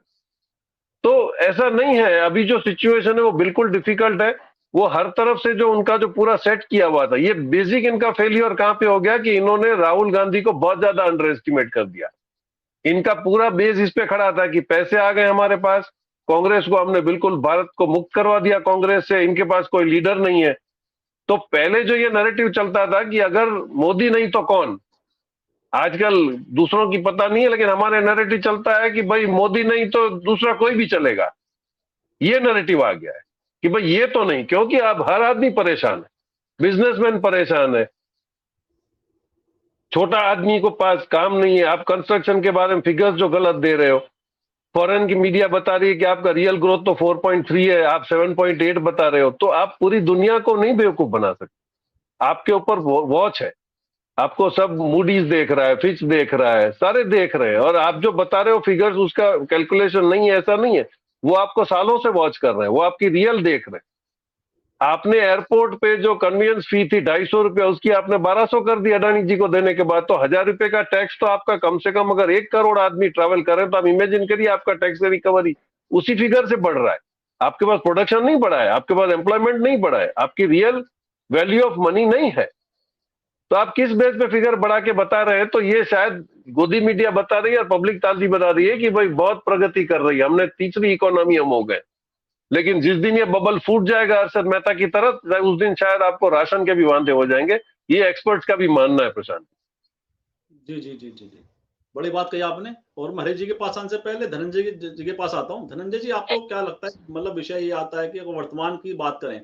तो ऐसा नहीं है, अभी जो सिचुएशन है वो बिल्कुल डिफिकल्ट है। वो हर तरफ से जो उनका जो पूरा सेट किया हुआ था, ये बेसिक इनका फेलियर कहां पे हो गया कि इन्होंने राहुल गांधी को बहुत ज्यादा अंडर एस्टिमेट कर दिया। इनका पूरा बेस इस पे खड़ा था कि पैसे आ गए हमारे पास, कांग्रेस को हमने बिल्कुल भारत को मुक्त करवा दिया कांग्रेस से, इनके पास कोई लीडर नहीं है। तो पहले जो ये नैरेटिव चलता था कि अगर मोदी नहीं तो कौन, आजकल दूसरों की पता नहीं है लेकिन हमारे नैरेटिव चलता है कि भाई मोदी नहीं तो दूसरा कोई भी चलेगा। ये नैरेटिव आ गया है कि भाई ये तो नहीं, क्योंकि अब हर आदमी परेशान है, बिजनेसमैन परेशान है, छोटा आदमी को पास काम नहीं है। आप कंस्ट्रक्शन के बारे में फिगर्स जो गलत दे रहे हो, फॉरेन की मीडिया बता रही है कि आपका रियल ग्रोथ तो 4.3 है, आप 7.8 बता रहे हो, तो आप पूरी दुनिया को नहीं बेवकूफ बना सकते। आपके ऊपर वॉच है, आपको सब मूडीज देख रहा है, फिच देख रहा है, सारे देख रहे हैं, और आप जो बता रहे हो फिगर्स उसका कैलकुलेशन नहीं है, ऐसा नहीं है। वो आपको सालों से वॉच कर रहे हैं, वो आपकी रियल देख रहे हैं। आपने एयरपोर्ट पे जो कन्वीनियंस फी थी 250 रुपया, उसकी आपने 1200 कर दी अडानी जी को देने के बाद, तो 1000 रुपए का टैक्स तो आपका कम से कम, अगर 1 करोड़ आदमी ट्रैवल करें तो आप इमेजिन करिए आपका टैक्स रिकवरी उसी फिगर से बढ़ रहा है। आपके पास प्रोडक्शन नहीं बढ़ा है, आपके पास एम्प्लॉयमेंट नहीं बढ़ा है, आपकी रियल वैल्यू ऑफ मनी नहीं है, तो आप किस बेस पे फिगर बढ़ा के बता रहे हैं? तो ये शायद गोदी मीडिया बता रही है और पब्लिक ताजी बता रही है कि भाई बहुत प्रगति कर रही है, हमने तीसरी इकोनॉमी हम हो गए। लेकिन जिस दिन ये बबल फूट जाएगा अरशद मेहता की तरह, उस दिन शायद आपको राशन के भी वांदे हो जाएंगे। ये एक्सपर्ट्स का भी मानना है प्रशांत। जी जी जी जी जी, बड़ी बात कही आपने। और मैं हरीश जी के पास आने से पहले धनंजय जी के पास आता हूँ। धनंजय जी, आपको क्या लगता है, मतलब विषय ये आता है कि अगर वर्तमान की बात करें,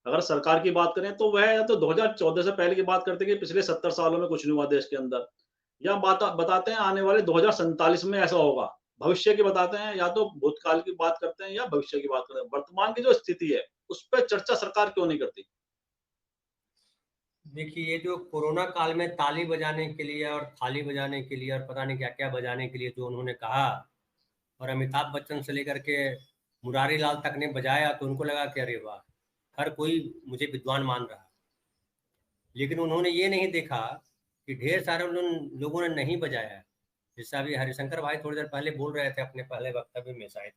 अगर सरकार की बात करें, तो वह या तो 2014 से पहले की बात करते हैं कि पिछले 70 सालों में कुछ नहीं हुआ देश के अंदर, या बताते हैं आने वाले 2047 में ऐसा होगा, भविष्य की बताते हैं, या तो भूतकाल की बात करते हैं या भविष्य की बात करते हैं। वर्तमान की जो स्थिति है उस पर चर्चा सरकार क्यों नहीं करती? देखिए, ये जो कोरोना काल में ताली बजाने के लिए और थाली बजाने के लिए और पता नहीं क्या क्या बजाने के लिए जो उन्होंने कहा, और अमिताभ बच्चन से लेकर के मुरारी लाल तक ने बजाया, तो उनको लगा कि अरे वाह, हर कोई मुझे विद्वान मान रहा। लेकिन उन्होंने ये नहीं देखा कि ढेर सारे लोगों ने नहीं बजाया। जैसा अभी हरिशंकर भाई थोड़ी देर पहले बोल रहे थे अपने पहले वक्तव्य में शायद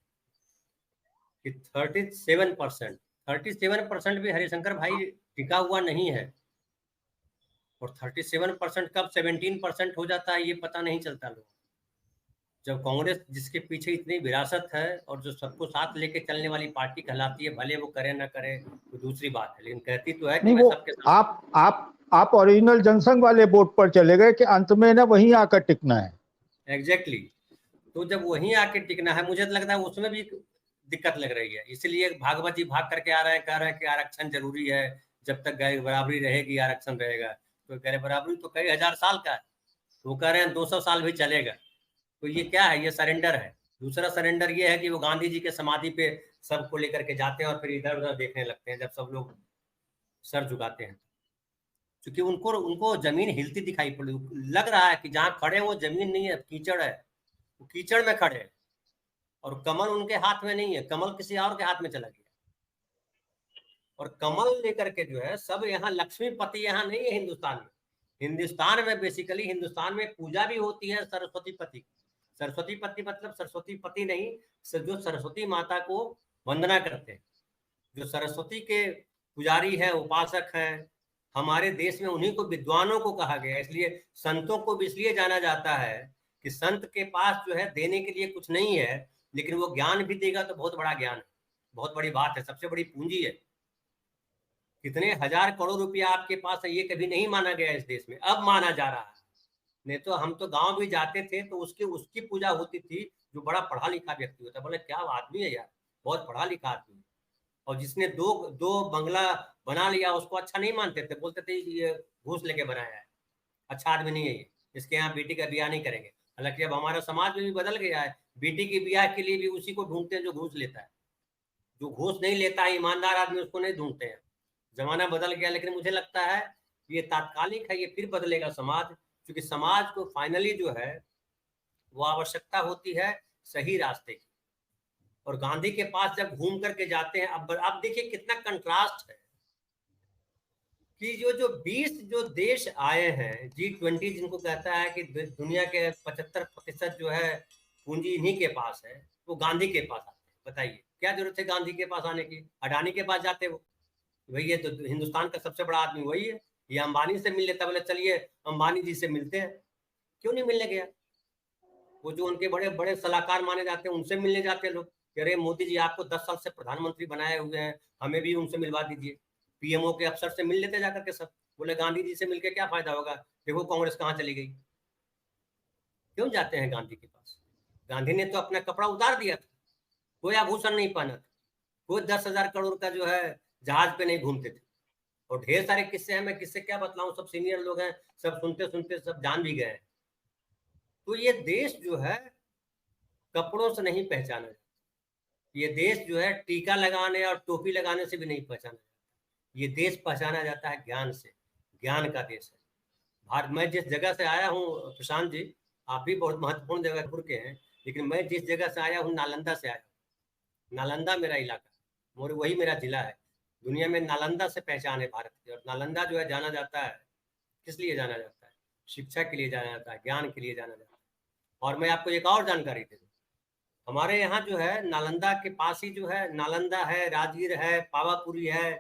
कि 37% भी हरिशंकर भाई टिका हुआ नहीं है। और 37% कब 17% हो जाता है ये पता नहीं चलता लोग। जब कांग्रेस, जिसके पीछे इतनी विरासत है और जो सबको साथ लेके चलने वाली पार्टी कहलाती है, भले वो करे ना करे तो दूसरी बात है, लेकिन कहती तो है कि नहीं, मैं वो सबके साथ। आप ओरिजिनल जनसंघ वाले बोर्ड पर चले गए कि अंत में ना वहीं आकर टिकना है। एग्जैक्टली। तो जब वहीं आके टिकना है, मुझे तो लगता है उसमें भी दिक्कत लग रही है। इसलिए भागवत जी भाग करके आ रहे हैं, कह रहे हैं कि आरक्षण जरूरी है, जब तक गैर बराबरी रहेगी आरक्षण रहेगा। तो गैर बराबरी तो कई हजार साल का है, वो कह रहे हैं 200 साल भी चलेगा। तो ये क्या है? ये सरेंडर है। दूसरा सरेंडर ये है कि वो गांधी जी के समाधि पे सबको लेकर के जाते हैं और फिर इधर उधर देखने लगते हैं जब सब लोग सर झुकाते हैं, क्योंकि उनको जमीन हिलती दिखाई पड़ी। लग रहा है कि जहाँ खड़े वो जमीन नहीं है, कीचड़ है, वो कीचड़ में खड़े हैं। और कमल उनके हाथ में नहीं है, कमल किसी और के हाथ में चला गया। और कमल लेकर के जो है सब यहाँ, लक्ष्मीपति यहाँ नहीं है हिंदुस्तान में। हिंदुस्तान में बेसिकली, हिंदुस्तान में पूजा भी होती है सरस्वती पति। सरस्वती पति मतलब सरस्वती पति नहीं, जो सरस्वती माता को वंदना करते हैं, जो सरस्वती के पुजारी हैं, उपासक हैं। हमारे देश में उन्हीं को विद्वानों को कहा गया। इसलिए संतों को भी इसलिए जाना जाता है कि संत के पास जो है देने के लिए कुछ नहीं है, लेकिन वो ज्ञान भी देगा तो बहुत बड़ा ज्ञान है, बहुत बड़ी बात है, सबसे बड़ी पूंजी है। कितने हजार करोड़ रुपया आपके पास है, ये कभी नहीं माना गया इस देश में, अब माना जा रहा है। नहीं तो हम तो गांव भी जाते थे तो उसकी पूजा होती थी जो बड़ा पढ़ा लिखा व्यक्ति होता, बोले क्या आदमी है यार, बहुत पढ़ा लिखा आदमी। और जिसने दो बंगला बना लिया उसको अच्छा नहीं मानते थे, बोलते थे ये घूस लेके बनाया है, अच्छा आदमी नहीं है ये, इसके यहाँ बेटी का ब्याह नहीं करेंगे। हालांकि अब हमारा समाज में भी बदल गया है, बेटी के ब्याह के लिए भी उसी को ढूंढते हैं जो घूस लेता है। जो घूस नहीं लेता है, ईमानदार आदमी, उसको नहीं ढूंढते हैं। जमाना बदल गया, लेकिन मुझे लगता है ये तात्कालिक है, ये फिर बदलेगा समाज, क्योंकि समाज को फाइनली जो है वो आवश्यकता होती है सही रास्ते की। और गांधी के पास जब घूम करके जाते हैं, अब देखिए कितना कंट्रास्ट है कि जो 20 जो देश आए हैं G20, जिनको कहता है कि दुनिया के 75% जो है पूंजी इन्हीं के पास है, वो गांधी के पास आते हैं। बताइए क्या जरूरत है गांधी के पास आने की? अडानी के पास जाते वो, भाई ये तो हिंदुस्तान का सबसे बड़ा आदमी वही है, ये अंबानी से मिल लेता, बोले चलिए अंबानी जी से मिलते हैं। क्यों नहीं मिलने गया? वो जो उनके बड़े बड़े सलाहकार माने जाते हैं उनसे मिलने जाते हैं लोग, अरे मोदी जी आपको 10 साल से प्रधानमंत्री बनाए हुए हैं, हमें भी उनसे मिलवा दीजिए। पीएमओ के अफसर से मिल लेते जाकर के सब, बोले गांधी जी से मिलकर क्या फायदा होगा, देखो कांग्रेस कहाँ चली गई। क्यों जाते हैं गांधी के पास? गांधी ने तो अपना कपड़ा उतार दिया था, कोई आभूषण नहीं पहना था, कोई 10,000 करोड़ का जो है जहाज पे नहीं घूमते थे। और ढेर सारे किस्से हैं, मैं किस्से क्या बतलाऊं, सब सीनियर लोग हैं, सब सुनते सुनते सब जान भी गए हैं। तो ये देश जो है कपड़ों से नहीं पहचाना जाता, ये देश जो है टीका लगाने और टोपी लगाने से भी नहीं पहचाना जाता, ये देश पहचाना जाता है ज्ञान से। ज्ञान का देश है भारत। मैं जिस जगह से आया हूँ प्रशांत जी, आप भी बहुत महत्वपूर्ण जगह के हैं, लेकिन मैं जिस जगह से आया हूँ नालंदा से आया हूँ। नालंदा मेरा इलाका, और वही मेरा जिला है। दुनिया में नालंदा से पहचान है भारत की। और नालंदा जो है जाना जाता है, किस लिए जाना जाता है? शिक्षा के लिए जाना जाता है, ज्ञान के लिए जाना जाता है। और मैं आपको एक और जानकारी दे दूँ, हमारे यहाँ जो है नालंदा के पास ही जो है, नालंदा है, राजगीर है, पावापुरी है,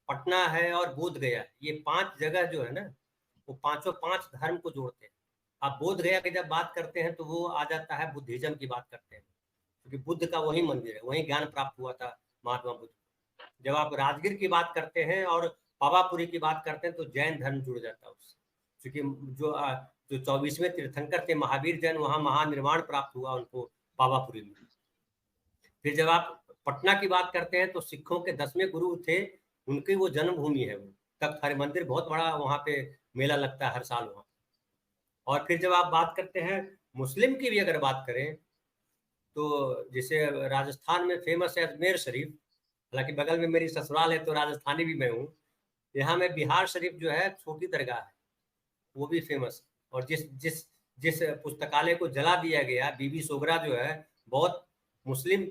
पटना है और बोध गया है। ये 5 जगह जो है ना, वो पांचों 5 धर्म को जोड़ते हैं। आप बोध गया की जब बात करते हैं तो वो आ जाता है, बुद्धिज्म की बात करते हैं, क्योंकि बुद्ध का वही मंदिर है, वही ज्ञान प्राप्त हुआ था महात्मा बुद्ध। जब आप राजगीर की बात करते हैं और पावापुरी की बात करते हैं तो जैन धर्म जुड़ जाता है उससे, क्योंकि जो 24वें तीर्थंकर थे महावीर जैन, वहाँ महानिर्वाण प्राप्त हुआ उनको पावापुरी में। फिर जब आप पटना की बात करते हैं तो सिखों के 10वें गुरु थे, उनकी वो जन्मभूमि है, वो तख्त हरिमंदिर बहुत बड़ा वहाँ पे मेला लगता है हर साल वहाँ। और फिर जब आप बात करते हैं मुस्लिम की भी अगर बात करें तो जैसे राजस्थान में फेमस है अजमेर शरीफ, हालांकि बगल में मेरी ससुराल है तो राजस्थानी भी मैं हूँ। यहाँ में बिहार शरीफ जो है छोटी दरगाह है, वो भी फेमस। और जिस जिस जिस पुस्तकालय को जला दिया गया, बीबी सोगरा जो है बहुत मुस्लिम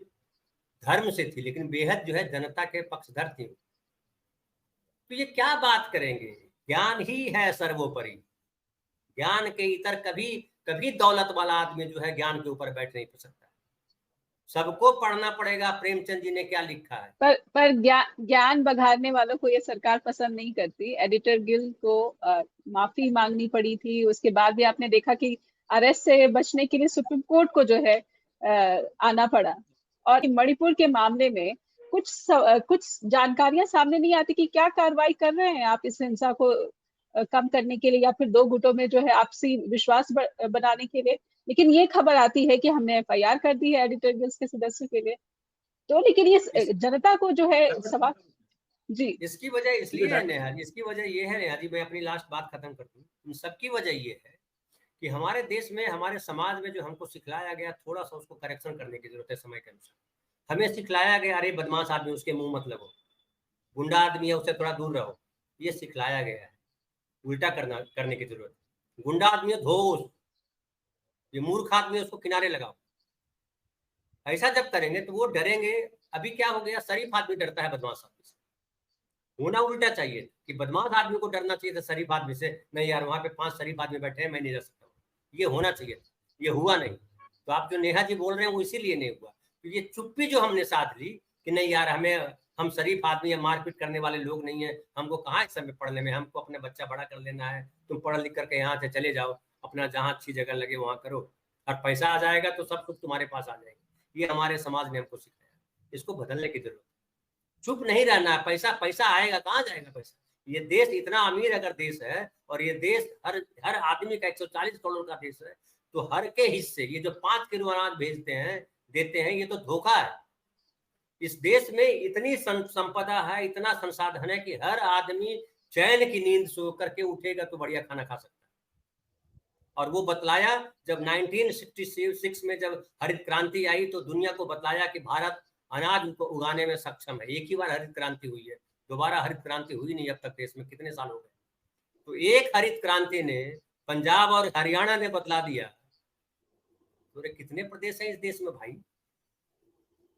धर्म से थी, लेकिन बेहद जो है जनता के पक्षधर थी। तो ये क्या बात करेंगे, ज्ञान ही है सर्वोपरि। ज्ञान के इतर कभी कभी दौलत वाला आदमी जो है ज्ञान के ऊपर बैठ नहीं सकता। सबको पढ़ना पड़ेगा प्रेमचंद जी ने क्या लिखा है। पर ज्ञान बघारने वालों को ये सरकार पसंद नहीं करती। एडिटर गिल्ड को माफी मांगनी पड़ी थी, उसके बाद भी आपने देखा कि अरेस्ट से बचने के लिए सुप्रीम कोर्ट को जो है आना पड़ा। और मणिपुर के मामले में कुछ जानकारियां सामने नहीं आती कि क्या कार्रवाई कर रहे हैं आप इस हिंसा को कम करने के लिए या फिर 2 गुटों में जो है आपसी विश्वास बनाने के लिए। लेकिन ये खबर आती है कि हमने FIR कर दी है एडिटर गिल्ड के सदस्यों के लिए। तो लेकिन ये जनता को जो है सवाल जी, इसकी वजह इसलिए है नेहा जी, इसकी वजह ये है नेहा जी, मैं अपनी लास्ट बात खत्म कर दूं। इन सबकी वजह ये है कि हमारे देश में, हमारे समाज में जो हमको सिखलाया गया, थोड़ा सा उसको करेक्शन करने की जरूरत है समय के अनुसार। हमें सिखलाया गया अरे बदमाश आदमी उसके मुंह मत लगो, गुंडा आदमी है उससे थोड़ा दूर रहो, ये सिखलाया गया है। उल्टा करने की जरूरत है। गुंडा आदमी है धो, ये मूर्ख आदमी है उसको किनारे लगाओ। ऐसा जब करेंगे तो वो डरेंगे। अभी क्या हो गया, शरीफ आदमी डरता है बदमाश आदमी से। होना उल्टा चाहिए कि बदमाश आदमी को डरना चाहिए था शरीफ आदमी से, नहीं यार वहां पे 5 शरीफ आदमी बैठे हैं, मैं नहीं जा सकता। ये होना चाहिए, ये हुआ नहीं। तो आप जो नेहा जी बोल रहे हैं वो इसीलिए नहीं हुआ, तो ये चुप्पी जो हमने साध ली कि नहीं यार हम शरीफ आदमी है, मारपीट करने वाले लोग नहीं है, हमको कहाँ इस समय पढ़ने में, हमको अपने बच्चा बड़ा कर लेना है, तुम पढ़ लिख करके यहाँ से चले जाओ, अपना जहाँ अच्छी जगह लगे वहां करो, और पैसा आ जाएगा तो सब कुछ तुम्हारे पास आ जाएगा। ये हमारे समाज ने हमको सिखाया, इसको बदलने की जरूरत। चुप नहीं रहना है, पैसा आएगा, कहाँ जाएगा पैसा। ये देश इतना अमीर अगर देश है, और ये देश हर आदमी का 140 करोड़ का देश है, तो हर के हिस्से ये जो 5 किलो अनाज भेजते हैं देते हैं, ये तो धोखा है। इस देश में इतनी संपदा है, इतना संसाधन है कि हर आदमी चैन की नींद सो करके उठेगा तो बढ़िया खाना खा सकता है। और वो बतलाया जब 1966 में जब हरित क्रांति आई तो दुनिया को बतलाया कि भारत अनाज को उगाने में सक्षम है। एक ही बार हरित क्रांति हुई है, दोबारा हरित क्रांति हुई नहीं अब तक देश में, कितने साल हो गए। तो एक हरित क्रांति ने पंजाब और हरियाणा ने बतला दिया, तो कितने प्रदेश हैं इस देश में भाई।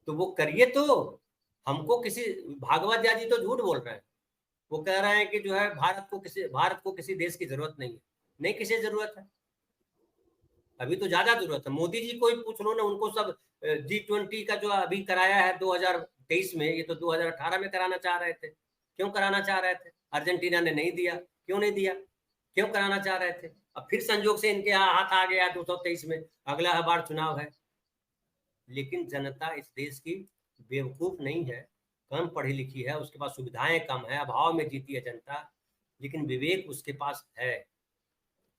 तो वो करिए। तो हमको किसी भागवत जी तो झूठ बोल रहे हैं, वो कह रहे हैं कि जो है भारत को किसी देश की जरूरत नहीं है। नहीं, किसी जरूरत है, अभी तो ज्यादा जरूरत है। मोदी जी को ही पूछ लो ना, उनको सब G20 का जो अभी कराया है 2023 में, ये तो 2018 में कराना चाह रहे थे। क्यों कराना चाह रहे थे? अर्जेंटीना ने नहीं दिया। क्यों नहीं दिया? क्यों कराना चाह रहे थे? अब फिर संजोग से इनके हाथ आ गया 223 में, अगला बार चुनाव है। लेकिन जनता इस देश की बेवकूफ नहीं है, कम पढ़ी लिखी है, उसके पास सुविधाएं कम है, अभाव में जीती है जनता, लेकिन विवेक उसके पास है।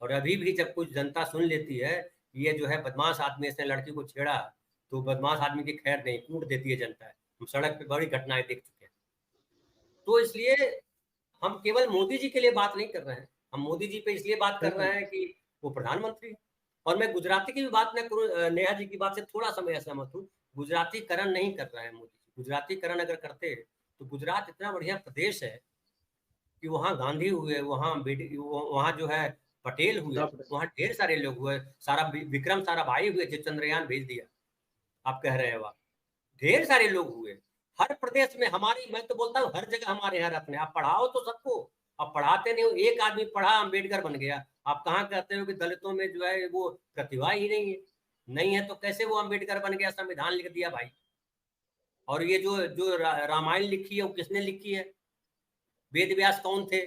और अभी भी जब कुछ जनता सुन लेती है, ये जो है बदमाश आदमी इसने लड़की को छेड़ा, तो बदमाश आदमी की खैर नहीं, कूट देती है जनता। हम सड़क पे बड़ी घटनाएं देख चुके हैं। तो इसलिए हम केवल मोदी जी के लिए बात नहीं कर रहे हैं, हम मोदी जी पे इसलिए बात कर रहे हैं कि वो प्रधानमंत्री है। और मैं गुजराती की भी बात न करूं, नेहा जी की बात से थोड़ा सा मैं असहमत हूँ। गुजरातीकरण नहीं कर रहे हैं मोदी जी। गुजरातीकरण अगर करते तो गुजरात इतना बढ़िया प्रदेश है कि वहाँ गांधी हुए, वहाँ जो है पटेल हुए, वहाँ ढेर सारे लोग हुए, सारा विक्रम साराभाई हुए जो चंद्रयान भेज दिया, आप कह रहे हैं वहाँ ढेर सारे लोग हुए। हर प्रदेश में हमारी, मैं तो बोलता हूँ हर जगह हमारे यहाँ रत्न है। आप पढ़ाओ तो सबको, आप पढ़ाते नहीं हो। एक आदमी पढ़ा अम्बेडकर बन गया, आप कहाँ कहते हो कि दलितों में जो है वो प्रतिभा ही नहीं है। नहीं है तो कैसे वो अम्बेडकर बन गया, संविधान लिख दिया भाई। और ये जो जो रामायण लिखी है वो किसने लिखी है? वेद व्यास कौन थे?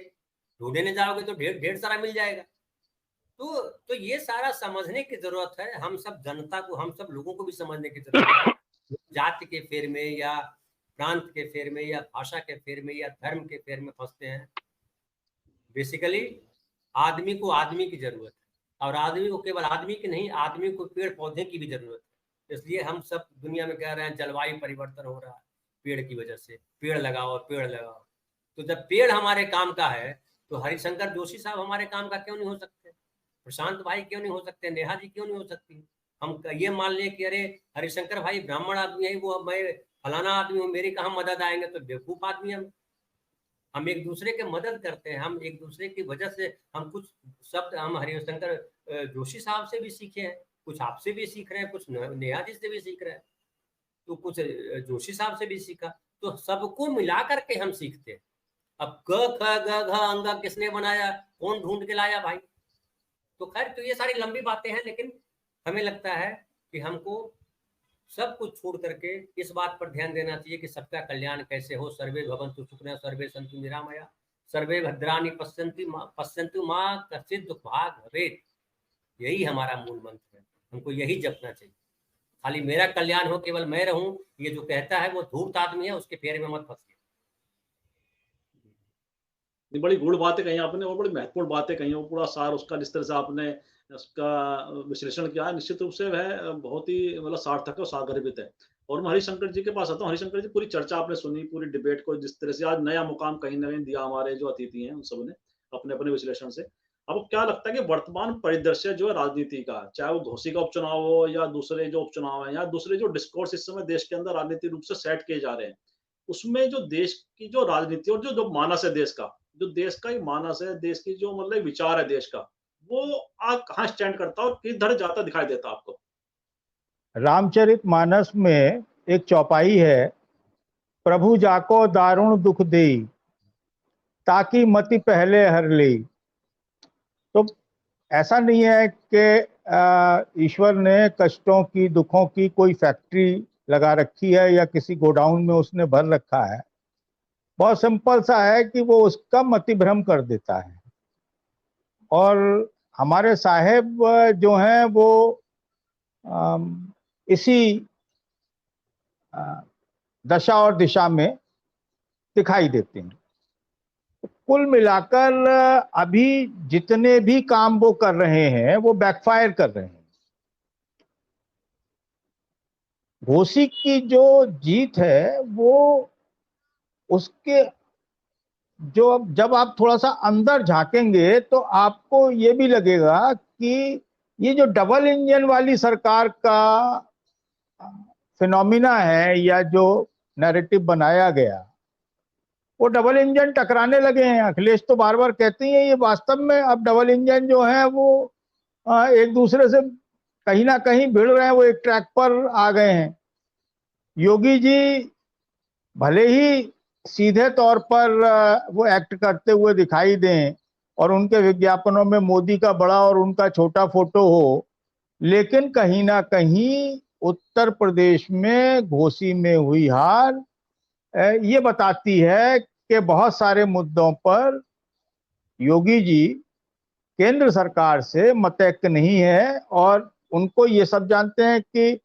ढूंढने जाओगे तो ढेर ढेर सारा मिल जाएगा। तो ये सारा समझने की जरूरत है। हम सब जनता को, हम सब लोगों को भी समझने की जरूरत है। जाति के फेर में या प्रांत के फेर में या भाषा के फेर में या धर्म के फेर में फंसते हैं। बेसिकली आदमी को आदमी की जरूरत है, और आदमी को केवल आदमी की नहीं, आदमी को पेड़ पौधे की भी जरूरत है। इसलिए हम सब दुनिया में कह रहे हैं जलवायु परिवर्तन हो रहा है पेड़ की वजह से, पेड़ लगाओ पेड़ लगाओ। तो जब पेड़ हमारे काम का है तो हरिशंकर जोशी साहब हमारे काम का क्यों नहीं हो सकते? प्रशांत भाई क्यों नहीं हो सकते? नेहा जी क्यों नहीं हो सकती? हम ये मान लें कि अरे हरिशंकर भाई ब्राह्मण आदमी है, वो मैं फलाना आदमी हूँ, मेरी कहाँ मदद आएंगे? तो बेवकूफ आदमी हम एक दूसरे के मदद करते हैं। हम एक दूसरे की वजह से हम कुछ शब्द हम हरिशंकर जोशी साहब से भी सीखे हैं, कुछ आपसे भी सीख रहे हैं, कुछ नेहा जी से भी सीख रहे हैं, तो कुछ जोशी साहब से भी सीखा। तो सबको मिला करके हम सीखते हैं। अब क ख ग घ अंगा किसने बनाया, कौन ढूंढ के लाया भाई? तो खैर, तो ये सारी लंबी बातें हैं, लेकिन हमें लगता है कि हमको सब कुछ छोड़ करके इस बात पर ध्यान देना चाहिए कि सबका कल्याण कैसे हो। सर्वे भवन्तु सुखिनः, सर्वे सन्तु निरामया, सर्वे भद्राणि पश्यन्तु मा कश्चित् दुःख भाग् भवेत्। यही हमारा मूल मंत्र है, हमको यही जपना चाहिए। खाली मेरा कल्याण हो, केवल मैं रहूं, ये जो कहता है वो धूर्त आदमी है, उसके फेर में मत फंसिए। बड़ी गूढ़ बातें कही आपने और बड़ी महत्वपूर्ण बातें कही। वो पूरा सार उसका जिस तरह से आपने उसका विश्लेषण किया है, निश्चित रूप से वह बहुत ही मतलब सार्थक है और सागर्भित है। और मैं हरिशंकर जी के पास आता हूँ। हरिशंकर जी, पूरी चर्चा आपने सुनी, पूरी डिबेट को जिस तरह से आज नया मुकाम कहीं ना कहीं दिया हमारे जो अतिथि हैं उन सब ने अपने अपने विश्लेषण से। आपको क्या लगता है कि वर्तमान परिदृश्य जो है राजनीति का, चाहे वो घोसी का उपचुनाव हो या दूसरे जो उपचुनाव है या दूसरे जो डिस्कोर्स इस समय देश के अंदर राजनीतिक रूप से सेट किए जा रहे हैं, उसमें जो देश की जो राजनीति और जो मानस है देश का, जो देश का ही मानस है, देश की जो मतलब विचार है देश का, वो आज कहाँ स्टैंड करता है और किधर जाता दिखाई देता आपको? रामचरितमानस में एक चौपाई है, प्रभु जाको दारुण दुख देई, ताकि मति पहले हर ले। तो ऐसा नहीं है कि ईश्वर ने कष्टों की, दुखों की कोई फैक्ट्री लगा रखी है या किसी गोडाउन में उसने भर रखा है। बहुत सिंपल सा है कि वो उसका मति भ्रम कर देता है। और हमारे साहेब जो हैं वो इसी दशा और दिशा में दिखाई देते हैं। कुल मिलाकर अभी जितने भी काम वो कर रहे हैं वो बैकफायर कर रहे हैं। घोसी की जो जीत है वो उसके जो जब आप थोड़ा सा अंदर झांकेंगे तो आपको ये भी लगेगा कि ये जो डबल इंजन वाली सरकार का फिनोमिना है या जो नैरेटिव बनाया गया, वो डबल इंजन टकराने लगे हैं। अखिलेश तो बार बार कहते हैं ये वास्तव में अब डबल इंजन जो है वो एक दूसरे से कहीं ना कहीं भिड़ रहे हैं, वो एक ट्रैक पर आ गए हैं। योगी जी भले ही सीधे तौर पर वो एक्ट करते हुए दिखाई दें और उनके विज्ञापनों में मोदी का बड़ा और उनका छोटा फोटो हो, लेकिन कहीं ना कहीं उत्तर प्रदेश में घोसी में हुई हार ये बताती है कि बहुत सारे मुद्दों पर योगी जी केंद्र सरकार से मतैक्य नहीं है। और उनको ये सब जानते हैं कि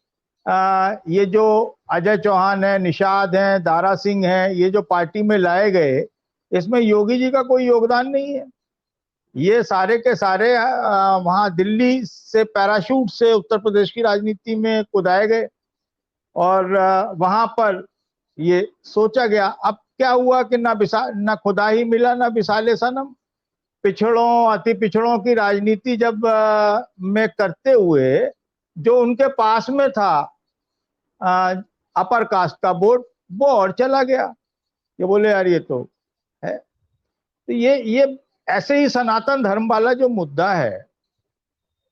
ये जो अजय चौहान है, निषाद हैं, दारा सिंह हैं, ये जो पार्टी में लाए गए, इसमें योगी जी का कोई योगदान नहीं है। ये सारे के सारे वहां दिल्ली से पैराशूट से उत्तर प्रदेश की राजनीति में कुदाए गए और वहां पर ये सोचा गया। अब क्या हुआ कि ना खुदा ही मिला ना विसाले सनम। पिछड़ों, अति पिछड़ों की राजनीति जब में करते हुए जो उनके पास में था अपर कास्ट का वोट, वो और चला गया। ये बोले यार ये तो है। तो ये ऐसे ही सनातन धर्म वाला जो मुद्दा है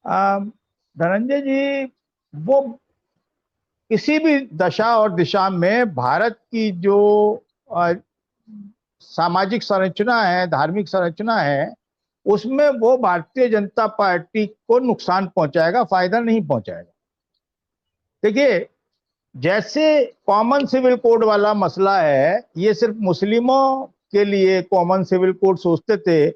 धनंजय जी, वो किसी भी दशा और दिशा में भारत की जो सामाजिक संरचना है, धार्मिक संरचना है, उसमें वो भारतीय जनता पार्टी को नुकसान पहुंचाएगा, फायदा नहीं पहुंचाएगा। देखिए, जैसे कॉमन सिविल कोड वाला मसला है, ये सिर्फ मुस्लिमों के लिए कॉमन सिविल कोड सोचते थे,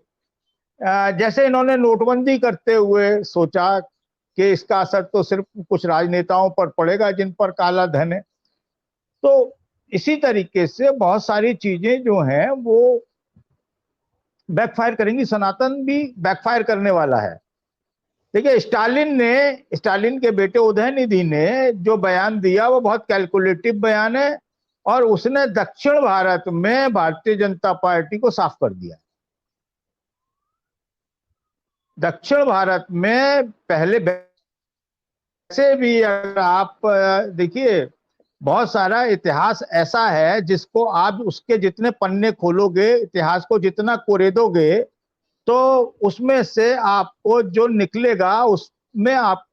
जैसे इन्होंने नोटबंदी करते हुए सोचा कि इसका असर तो सिर्फ कुछ राजनेताओं पर पड़ेगा जिन पर काला धन है, तो इसी तरीके से बहुत सारी चीजें जो हैं वो बैकफायर करेंगी। सनातन भी बैकफायर करने वाला है। देखिए, स्टालिन के बेटे उदयनिधि ने जो बयान दिया वो बहुत कैलकुलेटिव बयान है, और उसने दक्षिण भारत में भारतीय जनता पार्टी को साफ कर दिया। दक्षिण भारत में पहले वैसे भी अगर आप देखिए, बहुत सारा इतिहास ऐसा है जिसको आप उसके जितने पन्ने खोलोगे, इतिहास को जितना कोरेदोगे, तो उसमें से आपको जो निकलेगा उसमें आप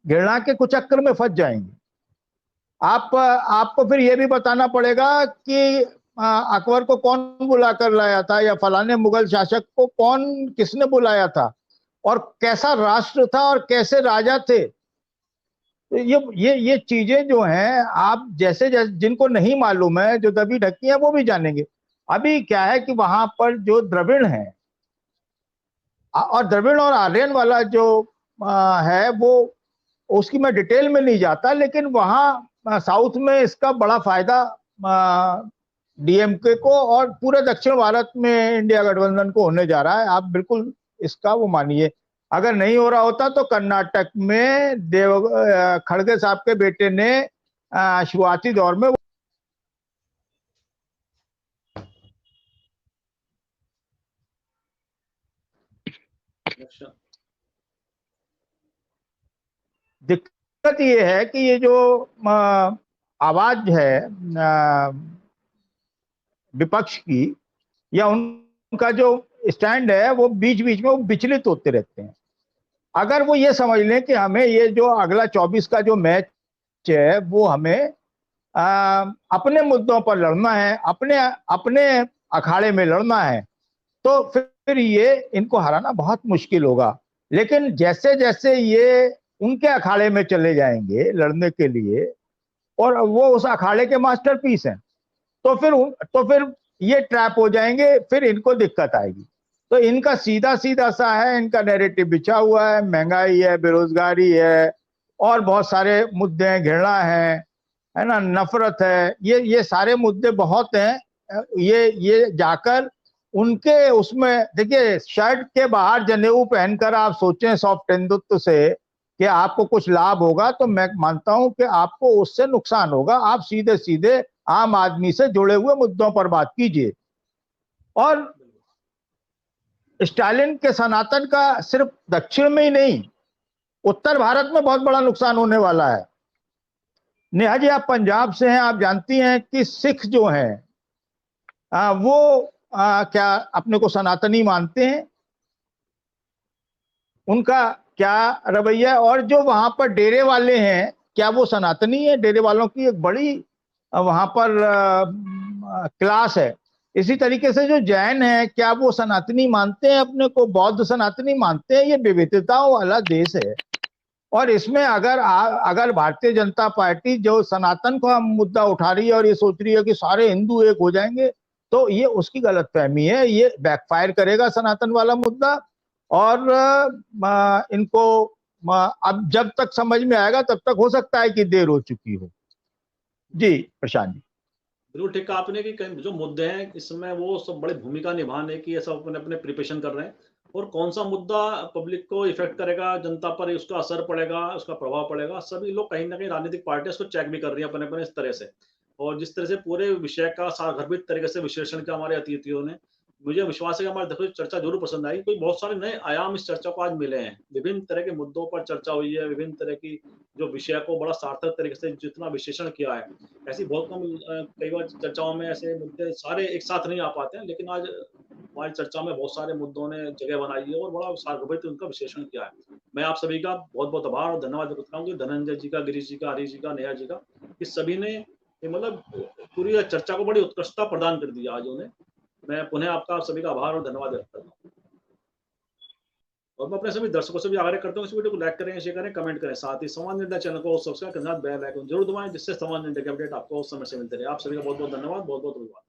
घृणा के कुचक्र में फंस जाएंगे। आपको फिर यह भी बताना पड़ेगा कि अकबर को कौन बुला कर लाया था, या फलाने मुगल शासक को किसने बुलाया था, और कैसा राष्ट्र था और कैसे राजा थे। तो ये चीजें जो हैं, आप जैसे जिनको नहीं मालूम है, जो दबी ढकी है, वो भी जानेंगे। अभी क्या है कि वहां पर जो द्रविड़ है, और द्रविड़ और आर्यन वाला जो है, वो उसकी मैं डिटेल में नहीं जाता, लेकिन वहां साउथ में इसका बड़ा फायदा डीएमके को और पूरे दक्षिण भारत में इंडिया गठबंधन को होने जा रहा है। आप बिल्कुल इसका वो मानिए। अगर नहीं हो रहा होता तो कर्नाटक में खड़गे साहब के बेटे ने शुरुआती दौर में दिक्कत ये है कि ये जो आवाज है विपक्ष की, या उनका जो स्टैंड है, वो बीच बीच में वो विचलित होते रहते हैं। अगर वो ये समझ लें कि हमें ये जो अगला 24 का जो मैच है वो हमें अपने मुद्दों पर लड़ना है, अपने अखाड़े में लड़ना है, तो फिर ये इनको हराना बहुत मुश्किल होगा। लेकिन जैसे जैसे ये उनके अखाड़े में चले जाएंगे लड़ने के लिए, और वो उस अखाड़े के मास्टरपीस हैं, तो फिर ये ट्रैप हो जाएंगे, फिर इनको दिक्कत आएगी। तो इनका सीधा सीधा सा है, इनका नैरेटिव बिछा हुआ है, महंगाई है, बेरोजगारी है, और बहुत सारे मुद्दे हैं, घृणा है ना, नफरत है, ये सारे मुद्दे बहुत हैं। ये जाकर उनके उसमें, देखिए, शर्ट के बाहर जनेऊ पहनकर आप सोचें सॉफ्ट हिंदुत्व से कि आपको कुछ लाभ होगा, तो मैं मानता हूं कि आपको उससे नुकसान होगा। आप सीधे सीधे आम आदमी से जुड़े हुए मुद्दों पर बात कीजिए। और स्टालिन के सनातन का सिर्फ दक्षिण में ही नहीं, उत्तर भारत में बहुत बड़ा नुकसान होने वाला है। नेहा जी, आप पंजाब से हैं, आप जानती हैं कि सिख जो हैं वो क्या अपने को सनातनी मानते हैं? उनका क्या रवैया है? और जो वहां पर डेरे वाले हैं, क्या वो सनातनी है? डेरे वालों की एक बड़ी वहां पर क्लास है। इसी तरीके से जो जैन है, क्या वो सनातनी मानते हैं अपने को? बौद्ध सनातनी मानते हैं? ये विविधताओं वाला देश है। और इसमें अगर भारतीय जनता पार्टी जो सनातन का मुद्दा उठा रही है और ये सोच रही है कि सारे हिंदू एक हो जाएंगे, तो ये उसकी गलतफहमी है। ये बैकफायर करेगा सनातन वाला मुद्दा, और इनको अब जब तक समझ में आएगा तब तक हो सकता है कि देर हो चुकी हो। जी प्रशांत जी, बिल्कुल ठीक कहा आपने कि जो मुद्दे हैं इसमें वो सब बड़ी भूमिका निभाने की ये सब अपने अपने प्रिपरेशन कर रहे हैं, और कौन सा मुद्दा पब्लिक को इफेक्ट करेगा, जनता पर उसका असर पड़ेगा, उसका प्रभाव पड़ेगा, सभी लोग कहीं ना कहीं राजनीतिक पार्टियां उसको चेक भी कर रही है अपने अपने इस तरह से। और जिस तरह से पूरे विषय का सारगर्भित तरीके से विश्लेषण किया हमारे अतिथियों ने, मुझे विश्वास है कि हमारे देखो चर्चा जरूर पसंद आई। कोई बहुत सारे नए आयाम इस चर्चा को आज मिले हैं, विभिन्न तरह के मुद्दों पर चर्चा हुई है, विभिन्न तरह की जो विषय को बड़ा सार्थक तरीके से जितना विश्लेषण किया है, ऐसी बहुत कम कई बार चर्चाओं में ऐसे मुद्दे सारे एक साथ नहीं आ पाते हैं, लेकिन आज हमारी चर्चा में बहुत सारे मुद्दों ने जगह बनाई है और बड़ा सारगर्भित उनका विश्लेषण किया है। मैं आप सभी का बहुत बहुत आभार और धन्यवाद करता हूँ, धनंजय जी का, गिरीश जी का, हरीश जी का, नेहा जी का, इस सभी ने मतलब पूरी चर्चा को बड़ी उत्कृष्टता प्रदान कर दी आज उन्हें। मैं पुनः आपका सभी का आभार और धन्यवाद व्यक्त करता हूँ। और मैं अपने सभी दर्शकों से भी आग्रह करता हूँ इस वीडियो को लाइक करें, शेयर करें, कमेंट करें, साथ ही संवाद इंडिया चैनल को सब्सक्राइब करना, बेल आइकन जरूर दबाएं, जिससे संवाद इंडिया के अपडेट आपको उस समय से मिलते रहे। आप सभी का बहुत बहुत धन्यवाद, बहुत बहुत धन्यवाद।